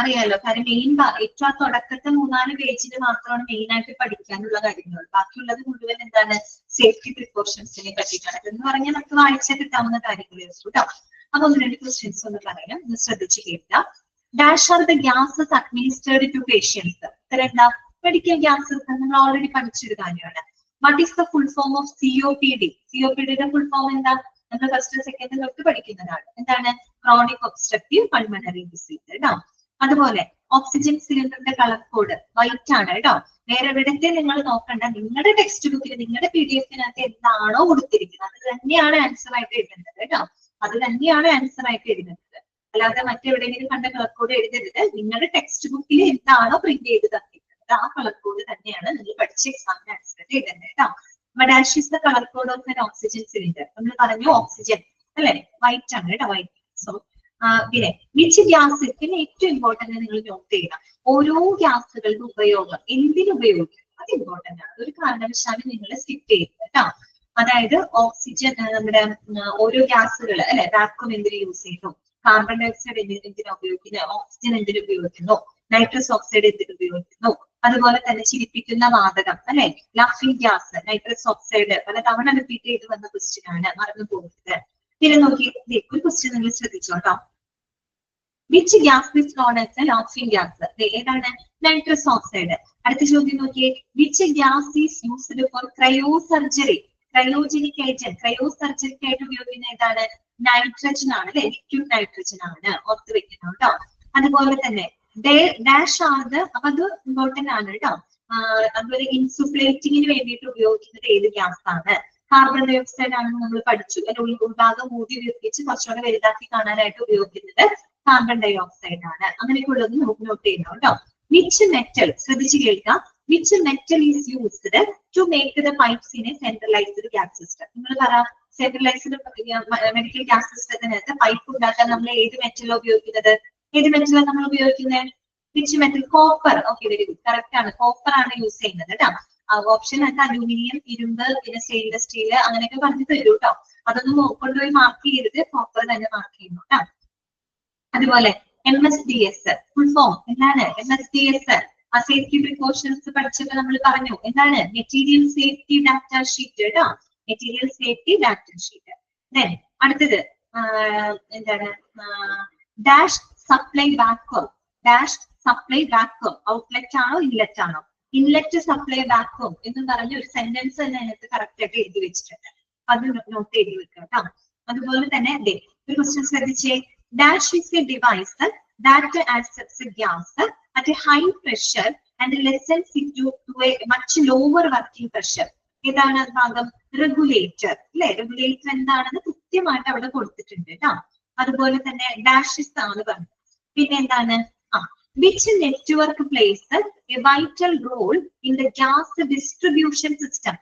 Speaker 1: അറിയാലോ, കാരണം മെയിൻ ഏറ്റവും തുടക്കത്തെ 3-4 പേജിൽ മാത്രമാണ് മെയിൻ ആയിട്ട് പഠിക്കാനുള്ള കാര്യങ്ങൾ. ബാക്കിയുള്ളത് മുഴുവൻ എന്താണ്, സേഫ്റ്റി പ്രിക്കോഷൻസിനെ പറ്റിയിട്ടാണ്. എന്ന് പറഞ്ഞാൽ നമുക്ക് വായിച്ചാൽ കിട്ടാവുന്ന കാര്യങ്ങളേ ഉള്ളൂ കേട്ടോ. അപ്പൊ 1-2 ക്വസ്റ്റ്യൻസ് ഒന്ന് പറയാം, ഒന്ന് ശ്രദ്ധിച്ച് കേൾക്കാം. Dash are the gases administered to patients. എന്താ, മെഡിക്കൽ ഗ്യാസസ് നമ്മൾ ഓൾറെഡി പഠിച്ചൊരു കാര്യമാണ്. What is the full form of COPD? COPDയുടെ ഫുൾ ഫോം എന്താ? നമ്മൾ ഫസ്റ്റ് സെക്കൻഡ് തൊട്ട് പഠിക്കുന്നതാണ്. എന്താണ്? ക്രോണിക് ഒബ്സ്ട്രക്റ്റീവ് പൾമണറി ഡിസീസ് കേട്ടോ. അതുപോലെ ഓക്സിജൻ സിലിണ്ടറിന്റെ കളർ കോഡ് വൈറ്റ് ആണ് കേട്ടോ. വേറെ എവിടത്തെ നിങ്ങൾ നോക്കണ്ട, നിങ്ങളുടെ ടെക്സ്റ്റ് ബുക്കിൽ നിങ്ങളുടെ PDF-നകത്ത് എന്താണോ കൊടുത്തിരിക്കുന്നത് അത് തന്നെയാണ് ആൻസർ ആയിട്ട് എഴുതുന്നത് കേട്ടോ. അത് തന്നെയാണ് ആൻസർ ആയിട്ട് എഴുതുന്നത്. അല്ലാതെ മറ്റെവിടെയെങ്കിലും കണ്ട കളർ കോഡ് എഴുതരുത്. നിങ്ങളുടെ ടെക്സ്റ്റ് ബുക്കിൽ എന്താണോ പ്രിന്റ് ചെയ്ത് തന്നിരിക്കുന്നത് ആ കളർ കോഡ് തന്നെയാണ് നിങ്ങൾ പഠിച്ച എക്സാമിന് ആൻസർ എഴുതേണ്ടത് കേട്ടോ. Dash is the colour code of an oxygen cylinder. നമ്മൾ പറഞ്ഞു ഓക്സിജൻ അല്ലെ, വൈറ്റ് ആണ് കേട്ടോ, വൈറ്റ്. സോ പിന്നെ വിച്ച് ഗ്യാസ്, പിന്നെ ഏറ്റവും ഇമ്പോർട്ടന്റ് നിങ്ങൾ നോട്ട് ചെയ്യണം, ഓരോ ഗ്യാസുകളുടെ ഉപയോഗം എന്തിനു ഉപയോഗിക്കും അത് ഇമ്പോർട്ടന്റ് ആണ്. ഒരു കാരണവശാലും നിങ്ങൾ സ്കിപ്പ് ചെയ്യരുത് കേട്ടോ. അതായത് ഓക്സിജൻ, നമ്മുടെ ഓരോ ഗ്യാസുകൾ അല്ലെ, വാക്വം എന്തിനു യൂസ് ചെയ്യുന്നു, കാർബൺ ഡൈ ഓക്സൈഡ് എന്തിനു ഉപയോഗിക്കുന്നു, ഓക്സിജൻ എന്തിനു ഉപയോഗിക്കുന്നു, നൈട്രസ് ഓക്സൈഡ് എന്തിനു ഉപയോഗിക്കുന്നു, അതുപോലെ തന്നെ ചിരിപ്പിക്കുന്ന വാതകം അല്ലെ, ലാഫിംഗ് ഗ്യാസ്, നൈട്രസ് ഓക്സൈഡ് പല തവണ റിപ്പീറ്റ് ചെയ്ത് വന്ന ക്വസ്റ്റ്യൻ ആണ്, മറന്നു പോകരുത്. പിന്നെ നോക്കി ഒരു ക്വസ്റ്റ്യൻ നിങ്ങൾ ശ്രദ്ധിച്ചോട്ടോ. Which gas is known as a laughing gas? ഏതാണ്? Nitrous oxide. അടുത്ത ചോദ്യം നോക്കിയേ, which gas is used for cryosurgery? Cryogenic agent, cryo സർജറിക്ക് ആയിട്ട് ഉപയോഗിക്കുന്ന ഏതാണ്? നൈട്രജൻ ആണ് അല്ലെ, ലിക്വിഡ് നൈട്രജൻ ആണ്, ഓർത്ത് വെക്കണം കേട്ടോ. അതുപോലെ തന്നെ ഡാഷ് ആണ്, അപ്പൊ അത് ഇമ്പോർട്ടന്റ് ആണ് കേട്ടോ. അതുപോലെ ഇൻസുഫ്ലേറ്റിങ്ങിന് വേണ്ടിയിട്ട് ഉപയോഗിക്കുന്നത് ഏത് ഗ്യാസ് ആണ്? കാർബൺ ഡൈ ഓക്സൈഡ് ആണെന്ന് നമ്മൾ പഠിച്ചു. അതിന്റെ ഉൾഭാഗം മൂടി വീർപ്പിച്ച് കുറച്ചുകൂടെ വലുതാക്കി കാണാനായിട്ട് ഉപയോഗിക്കുന്നത് കാർബൺ ഡൈ ഓക്സൈഡ് ആണ്. അങ്ങനെയൊക്കെ ഉള്ളത് നോട്ട് ചെയ്യണം കേട്ടോ. വിച്ച് മെറ്റൽ, ശ്രദ്ധിച്ച് കേൾക്കാം, which metal is used to make the pipes in a centralised gas system? നിങ്ങൾ പറ, സെൻട്രലൈസ്ഡ് മെഡിക്കൽ ഗ്യാസ് സിസ്റ്റത്തിനകത്ത് പൈപ്പ് ഉണ്ടാക്കാൻ നമ്മൾ ഏത് മെറ്റലാണ് ഉപയോഗിക്കുന്നത്? ഏത് മെറ്റലാണ് നമ്മൾ ഉപയോഗിക്കുന്നത്? Which metal? Copper. Okay, very good, correct ആണ്, കോപ്പർ ആണ് യൂസ് ചെയ്യുന്നത് കേട്ടോ. ഓപ്ഷൻ ഒക്കെ അലൂമിനിയം, ഇരുമ്പ്, പിന്നെ സ്റ്റെയിൻലെസ് സ്റ്റീല് അങ്ങനെയൊക്കെ പറഞ്ഞു തരൂ കേട്ടോ. അതൊന്നും കൊണ്ടുപോയി മാർക്ക് ചെയ്യരുത്, കോപ്പർ തന്നെ മാർക്ക് ചെയ്യുന്നു കേട്ടോ. അതുപോലെ MSDS ഫുൾ ഫോം എന്താണ്? MSDS സേഫ്റ്റി പ്രിക്കോഷൻസ് പഠിച്ചപ്പോൾ നമ്മൾ പറഞ്ഞു എന്താണ്? മെറ്റീരിയൽ സേഫ്റ്റി ഡാറ്റ ഷീറ്റ് കേട്ടോ, material safety data sheet. Then അടുത്തത് എന്താണ്? Dash supply vacuum. Dash supply vacuum outlet ആണോ ഇൻലെറ്റ് ആണോ? ഇൻലെറ്റ് സപ്ലൈ വാക്വം എന്ന് പറഞ്ഞ ഒരു സെന്റൻസ് തന്നെ അതിനകത്ത് കറക്റ്റ് ആയിട്ട് എഴുതി വെച്ചിട്ടുണ്ട്. അത് നോട്ട് ചെയ്ത് വെക്കുക കേട്ടോ. അതുപോലെ തന്നെ ഒരു ക്വസ്റ്റ്യൻ ശ്രദ്ധിച്ചേ, dash is a device that accepts a gas at a high pressure and lessens it to a much lower working pressure. ഏതാണ് ഭാഗം? റെഗുലേറ്റർ അല്ലെ. റെഗുലേറ്റർ എന്താണെന്ന് കൃത്യമായിട്ട് അവിടെ കൊടുത്തിട്ടുണ്ട് കേട്ടോ. അതുപോലെ തന്നെ ഡാഷസ് ആണ് പറഞ്ഞത്. പിന്നെ എന്താണ്? which network plays a vital role in the gas distribution system?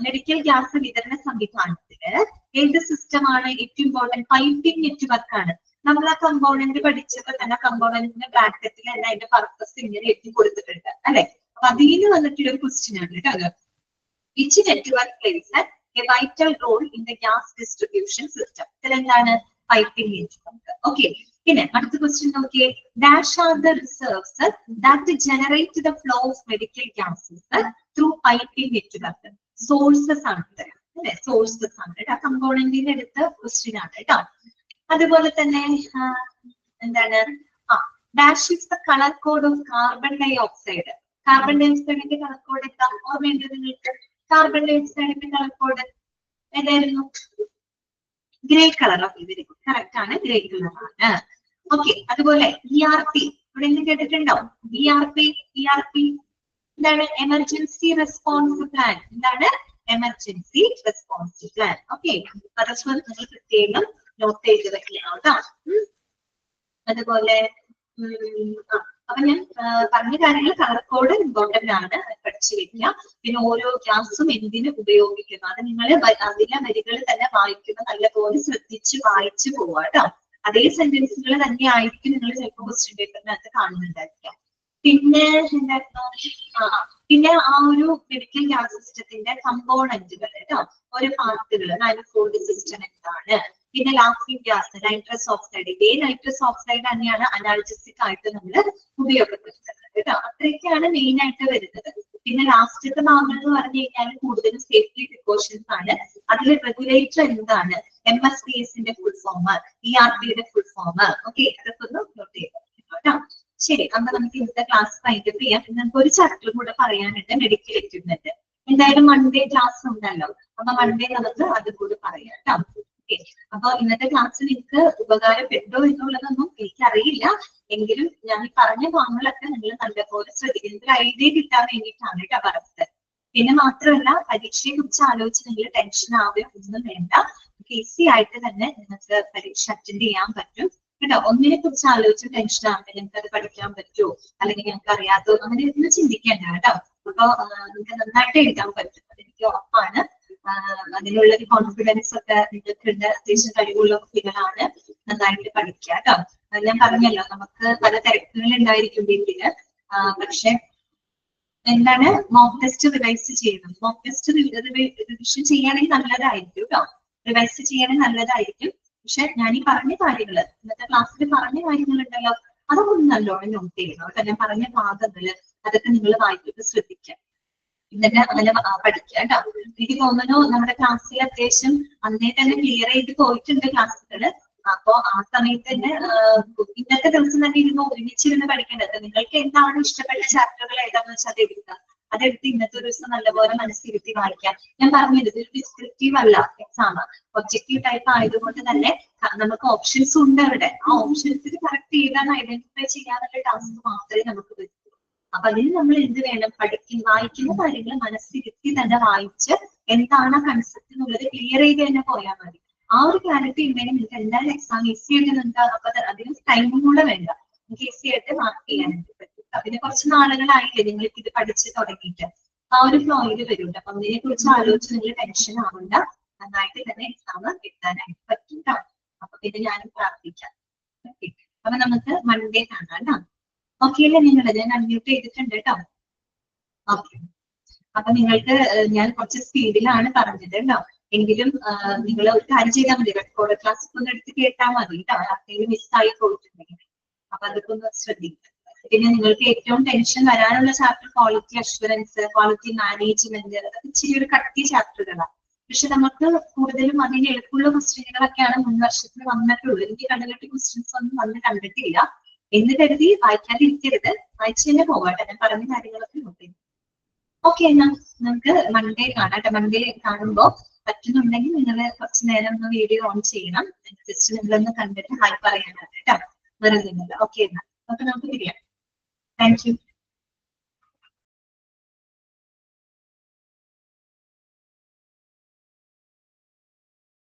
Speaker 1: Medical gas വിതരണ സംവിധാനത്തില് ഏത് സിസ്റ്റം ആണ് ഏറ്റവും ഇമ്പോർട്ടന്റ്? പൈപ്പിംഗ് നെറ്റ്വർക്ക് ആണ്. നമ്മൾ ആ കമ്പോണന്റ് പഠിച്ചപ്പോൾ തന്നെ കമ്പോണന്റിന്റെ ബ്രാക്കറ്റിൽ തന്നെ അതിന്റെ പർപ്പസ് ഇങ്ങനെ എഴുതി കൊടുത്തിട്ടുണ്ട് അല്ലെ. അപ്പൊ അതിന് വന്നിട്ടുള്ള ഒരു ക്വസ്റ്റ്യൻ ആണ് കേട്ടോ. Which network plays a vital role in the gas distribution system? ഇതിലെന്താണ്? Piping network. ഓക്കെ, പിന്നെ അടുത്ത ക്വസ്റ്റ്യൻ നോക്കിയേ, dash are the reserves that generate the flow of medical gases through piping network? Sources ആണ് അല്ലെ, സോഴ്സസ് ആണ് കേട്ടോ. കമ്പോണന്റിന്റെ അടുത്ത ക്വസ്റ്റ്യൻ ആണ് കേട്ടോ. അതുപോലെ തന്നെ എന്താണ്? Dash is the colour code of carbon dioxide. Carbon ഡൈ ഓക്സൈഡിന്റെ കളർ കോഡ് എന്താ? ഓർമ്മയുണ്ട് നിങ്ങൾക്ക്? കാർബൺ ഡൈ ഓക്സൈഡിന്റെ കളർ കോഡ് ഏതായിരുന്നു? Grey colour. Okay, very good, correct ആണ്, ഗ്രേ കളർ ആണ്. ഓക്കെ, അതുപോലെ ERP ഇവിടെ നിന്ന് കേട്ടിട്ടുണ്ടോ? ERP എന്താണ്? Emergency response plan. എന്താണ്? Emergency response plan. ഓക്കെ, പരസ്പരം നിങ്ങൾ പ്രത്യേകം നോട്ട് ചെയ്ത് വെക്കണം കേട്ടോ. അതുപോലെ അപ്പൊ ഞാൻ പറഞ്ഞ കാര്യങ്ങൾ കളർ കോഡ് ഇമ്പോർട്ടന്റ് ആണ്, പഠിച്ചു വെക്കുക. പിന്നെ ഓരോ ക്ലാസ്സും എന്തിനു ഉപയോഗിക്കുന്നു അത് നിങ്ങൾ അതിലെ വരികൾ തന്നെ വായിക്കുന്ന നല്ലപോലെ ശ്രദ്ധിച്ച് വായിച്ചു പോവുക കേട്ടോ. അതേ സെന്റൻസുകൾ തന്നെ ആയിരിക്കും നിങ്ങൾ ചിലപ്പോൾ ക്വസ്റ്റ്യൻ പേപ്പറിനകത്ത് കാണുന്നുണ്ടായിരിക്കാം. പിന്നെ എന്തായിരുന്നു, പിന്നെ ആ ഒരു മെഡിക്കൽ ഗ്യാസ് സിസ്റ്റത്തിന്റെ കമ്പോണന്റുകൾ കേട്ടോ, ഓരോ പാർട്ടുകൾ, മാനിഫോൾഡ് സിസ്റ്റം എന്താണ്, പിന്നെ ലാഫിംഗ് ഗ്യാസ്, നൈട്രസ് ഓക്സൈഡ്, ഇതേ നൈട്രസ് ഓക്സൈഡ് തന്നെയാണ് അനാൾജസിക് ആയിട്ട് നമ്മൾ ഉപയോഗപ്പെടുത്തുന്നത് കേട്ടോ. അത്രയൊക്കെയാണ് മെയിൻ ആയിട്ട് വരുന്നത്. പിന്നെ ലാസ്റ്റത്തെ ഭാഗം എന്ന് പറഞ്ഞു കഴിഞ്ഞാൽ കൂടുതലും സേഫ്റ്റി പ്രിക്കോഷൻസ് ആണ്. അതിൽ റെഗുലേറ്റർ എന്താണ്, MSPSന്റെ ഫുൾ ഫോം, ERPയുടെ ഫുൾ ഫോം, ഓക്കെ, അതൊക്കെ ഒന്ന് നോട്ട് ചെയ്ത് കേട്ടോ. ശരി, അപ്പൊ നമുക്ക് ഇന്നത്തെ ക്ലാസ് വൈൻഡപ്പ് ചെയ്യാം. നമുക്ക് ഒരു ചാപ്റ്റർ കൂടെ പറയാനുണ്ട്, മെഡിക്കൽ എക്യുപ്മെന്റ്. എന്തായാലും മൺഡേ ക്ലാസ് ഉണ്ടല്ലോ, അപ്പൊ മൺഡേ നമുക്ക് അത് കൂടെ പറയാം കേട്ടോ. ഓക്കെ, അപ്പൊ ഇന്നത്തെ ക്ലാസ് നിങ്ങൾക്ക് ഉപകാരപ്പെട്ടോ എന്നുള്ളതൊന്നും എനിക്കറിയില്ല, എങ്കിലും ഞാൻ ഈ പറഞ്ഞ ഭാഗങ്ങളൊക്കെ നിങ്ങൾ നല്ലപോലെ ശ്രദ്ധിക്കുന്നത് ഒരു ഐഡിയ കിട്ടാൻ വേണ്ടിയിട്ടാണ് കേട്ടോ പറഞ്ഞത്. പിന്നെ മാത്രമല്ല, പരീക്ഷയെ കുറിച്ച് ആലോചിച്ച് നിങ്ങൾ ടെൻഷൻ ആവുകയോ ഒന്നും വേണ്ട. ഈസി ആയിട്ട് തന്നെ നിങ്ങൾക്ക് പരീക്ഷ അറ്റൻഡ് ചെയ്യാൻ പറ്റും കേട്ടോ. ഒന്നിനെ കുറിച്ച് ആലോചിച്ച് ടെൻഷൻ ആവുമ്പോൾ ഞങ്ങൾക്ക് അത് പഠിക്കാൻ പറ്റുമോ, അല്ലെങ്കിൽ ഞങ്ങൾക്ക് അറിയാത്തോ, അങ്ങനെ ഒന്നും ചിന്തിക്കേണ്ട കേട്ടോ. അപ്പൊ നിങ്ങൾക്ക് നന്നായിട്ട് എഴുതാൻ പറ്റും, അതെനിക്ക് ഉറപ്പാണ്. അതിനുള്ള ഒരു കോൺഫിഡൻസ് ഒക്കെ നിങ്ങൾക്കുണ്ട്, അത്യാവശ്യം കഴിവുള്ള കുട്ടികളാണ്, നന്നായിട്ട് പഠിക്കുക കേട്ടോ. ഞാൻ പറഞ്ഞല്ലോ, നമുക്ക് പല തിരക്കുകൾ ഉണ്ടായിരിക്കും വീട്ടില്, പക്ഷെ എന്താണ് മോക്ക് ടെസ്റ്റ് റിവൈസ് ചെയ്യണം. മോക്ക് ടെസ്റ്റ് റിവിഷൻ ചെയ്യാണെങ്കിൽ നല്ലതായിരിക്കും കേട്ടോ, റിവൈസ് ചെയ്യാണെങ്കിൽ നല്ലതായിരിക്കും. പക്ഷെ ഞാൻ ഈ പറഞ്ഞ കാര്യങ്ങള്, ഇന്നത്തെ ക്ലാസ്സിൽ പറഞ്ഞ കാര്യങ്ങളുണ്ടല്ലോ, അതൊക്കെ ഒന്ന് നല്ലോണം നോട്ട് ചെയ്യണം കേട്ടോ. ഞാൻ പറഞ്ഞ ഭാഗങ്ങള് അതൊക്കെ നിങ്ങൾ വായിച്ചിട്ട് ശ്രദ്ധിക്കാം, എന്നിട്ട് അങ്ങനെ പഠിക്കുക കേട്ടോ. എനിക്ക് തോന്നുന്നു നമ്മുടെ ക്ലാസ്സിൽ അത്യാവശ്യം അന്നേ തന്നെ ക്ലിയർ ചെയ്ത് പോയിട്ടുണ്ട് ക്ലാസ്സുകള്. അപ്പൊ ആ സമയത്ത് തന്നെ ഇന്നത്തെ ദിവസം തന്നെ ഇരുന്ന് ഒരുമിച്ചിരുന്ന് പഠിക്കേണ്ടത്. നിങ്ങൾക്ക് എന്താണ് ഇഷ്ടപ്പെട്ട ചാപ്റ്ററുകൾ ഏതാണെന്ന് വെച്ചാൽ അതെടുത്ത് ഇന്നത്തെ ഒരു ദിവസം നല്ലപോലെ മനസ്സിരുത്തി വായിക്കാം. ഞാൻ പറഞ്ഞത് ഇതൊരു ഡിസ്ക്രിപ്റ്റീവ് അല്ല എക്സാം, ഒബ്ജക്റ്റീവ് ടൈപ്പ് ആയതുകൊണ്ട് തന്നെ നമുക്ക് ഓപ്ഷൻസ് ഉണ്ട് അവിടെ. ആ ഓപ്ഷൻസിൽ കറക്റ്റ് ചെയ്താൽ ഐഡന്റിഫൈ ചെയ്യാനുള്ള ടാസ്ക് മാത്രമേ നമുക്ക് പറ്റൂ. അപ്പൊ അതിന് നമ്മൾ എന്ത് വേണം, വായിക്കുന്ന കാര്യങ്ങൾ മനസ്സിരുത്തി തന്നെ വായിച്ച് എന്താണ് ആ കൺസെപ്റ്റ് എന്നുള്ളത് ക്ലിയർ ചെയ്ത് തന്നെ പോയാൽ മതി. ആ ഒരു ക്ലാരിറ്റി ഉണ്ടെങ്കിൽ നിങ്ങൾക്ക് എന്തായാലും എക്സാം ഈസി ആയിട്ട് നിങ്ങൾക്ക് അപ്പൊ അതിന് ടൈമും കൂടെ വേണ്ട, നിങ്ങൾക്ക് ഈസി ആയിട്ട് മാർക്ക് ചെയ്യാനായിട്ട് പറ്റും. പിന്നെ കുറച്ച് നാളുകളായില്ലേ നിങ്ങൾക്ക് ഇത് പഠിച്ച് തുടങ്ങിയിട്ട്, ആ ഒരു ഫ്ലോയിൽ വരും. അപ്പൊ അതിനെ കുറിച്ച് ആലോചിച്ച് നിങ്ങൾ ടെൻഷൻ ആവണ്ട, നന്നായിട്ട് തന്നെ എക്സാം എത്താനായിട്ട് പറ്റും കേട്ടോ. അപ്പൊ പിന്നെ ഞാനും പ്രാർത്ഥിക്കാം. ഓക്കെ, അപ്പൊ നമുക്ക് മൺഡേ കാണാം കേട്ടോ. ഓക്കെ അല്ലേ നിങ്ങൾ? ഞാൻ അൺമ്യൂട്ട് ചെയ്തിട്ടുണ്ട് കേട്ടോ. ഓക്കെ, അപ്പൊ നിങ്ങൾക്ക് ഞാൻ കുറച്ച് സ്പീഡിലാണ് പറഞ്ഞത് കേട്ടോ, എങ്കിലും നിങ്ങൾ ഒരു കാര്യം ചെയ്താൽ മതി, റെക്കോർഡ് ക്ലാസ് ഒന്ന് എടുത്ത് കേട്ടാൽ മതി കേട്ടോ. ആർക്കെങ്കിലും മിസ്സായി പോയിട്ടുണ്ടെങ്കിൽ അപ്പൊ അതൊക്കെ ഒന്ന് ശ്രദ്ധിക്കുക. പിന്നെ നിങ്ങൾക്ക് ഏറ്റവും ടെൻഷൻ വരാനുള്ള chapter quality assurance, quality management, അതൊക്കെ ഇച്ചിരി ഒരു കട്ടി ചാപ്റ്ററുകളാണ്. പക്ഷെ നമുക്ക് കൂടുതലും അതിന് എളുപ്പമുള്ള ക്വസ്റ്റ്യനുകളൊക്കെയാണ് മുൻ വർഷത്തിൽ വന്നിട്ടുള്ളൂ. എനിക്ക് കണ്ടുകെട്ടി ക്വസ്റ്റ്യൻസ് ഒന്നും വന്ന് കണ്ടിട്ടില്ല എന്ന് കരുതി വായിക്കാതിരിക്കരുത്, വായിച്ചു തന്നെ പോകാട്ടെ. ഞാൻ പറഞ്ഞ കാര്യങ്ങളൊക്കെ നോട്ട് ചെയ്തു. ഓക്കെ, എന്നാ നമുക്ക് മൺഡേ കാണാട്ടെ. മൺഡേ കാണുമ്പോ പറ്റുന്നുണ്ടെങ്കിൽ നിങ്ങൾ കുറച്ചു നേരം ഒന്ന് വീഡിയോ ഓൺ ചെയ്യണം, ജസ്റ്റ് നിങ്ങളൊന്ന് കണ്ടിട്ട് ഹായ് പറയാനാണ് കേട്ടോ, വെറുതെ. ഓക്കെ, എന്നാ അപ്പൊ നമുക്ക് പിരിയാം. Thank you.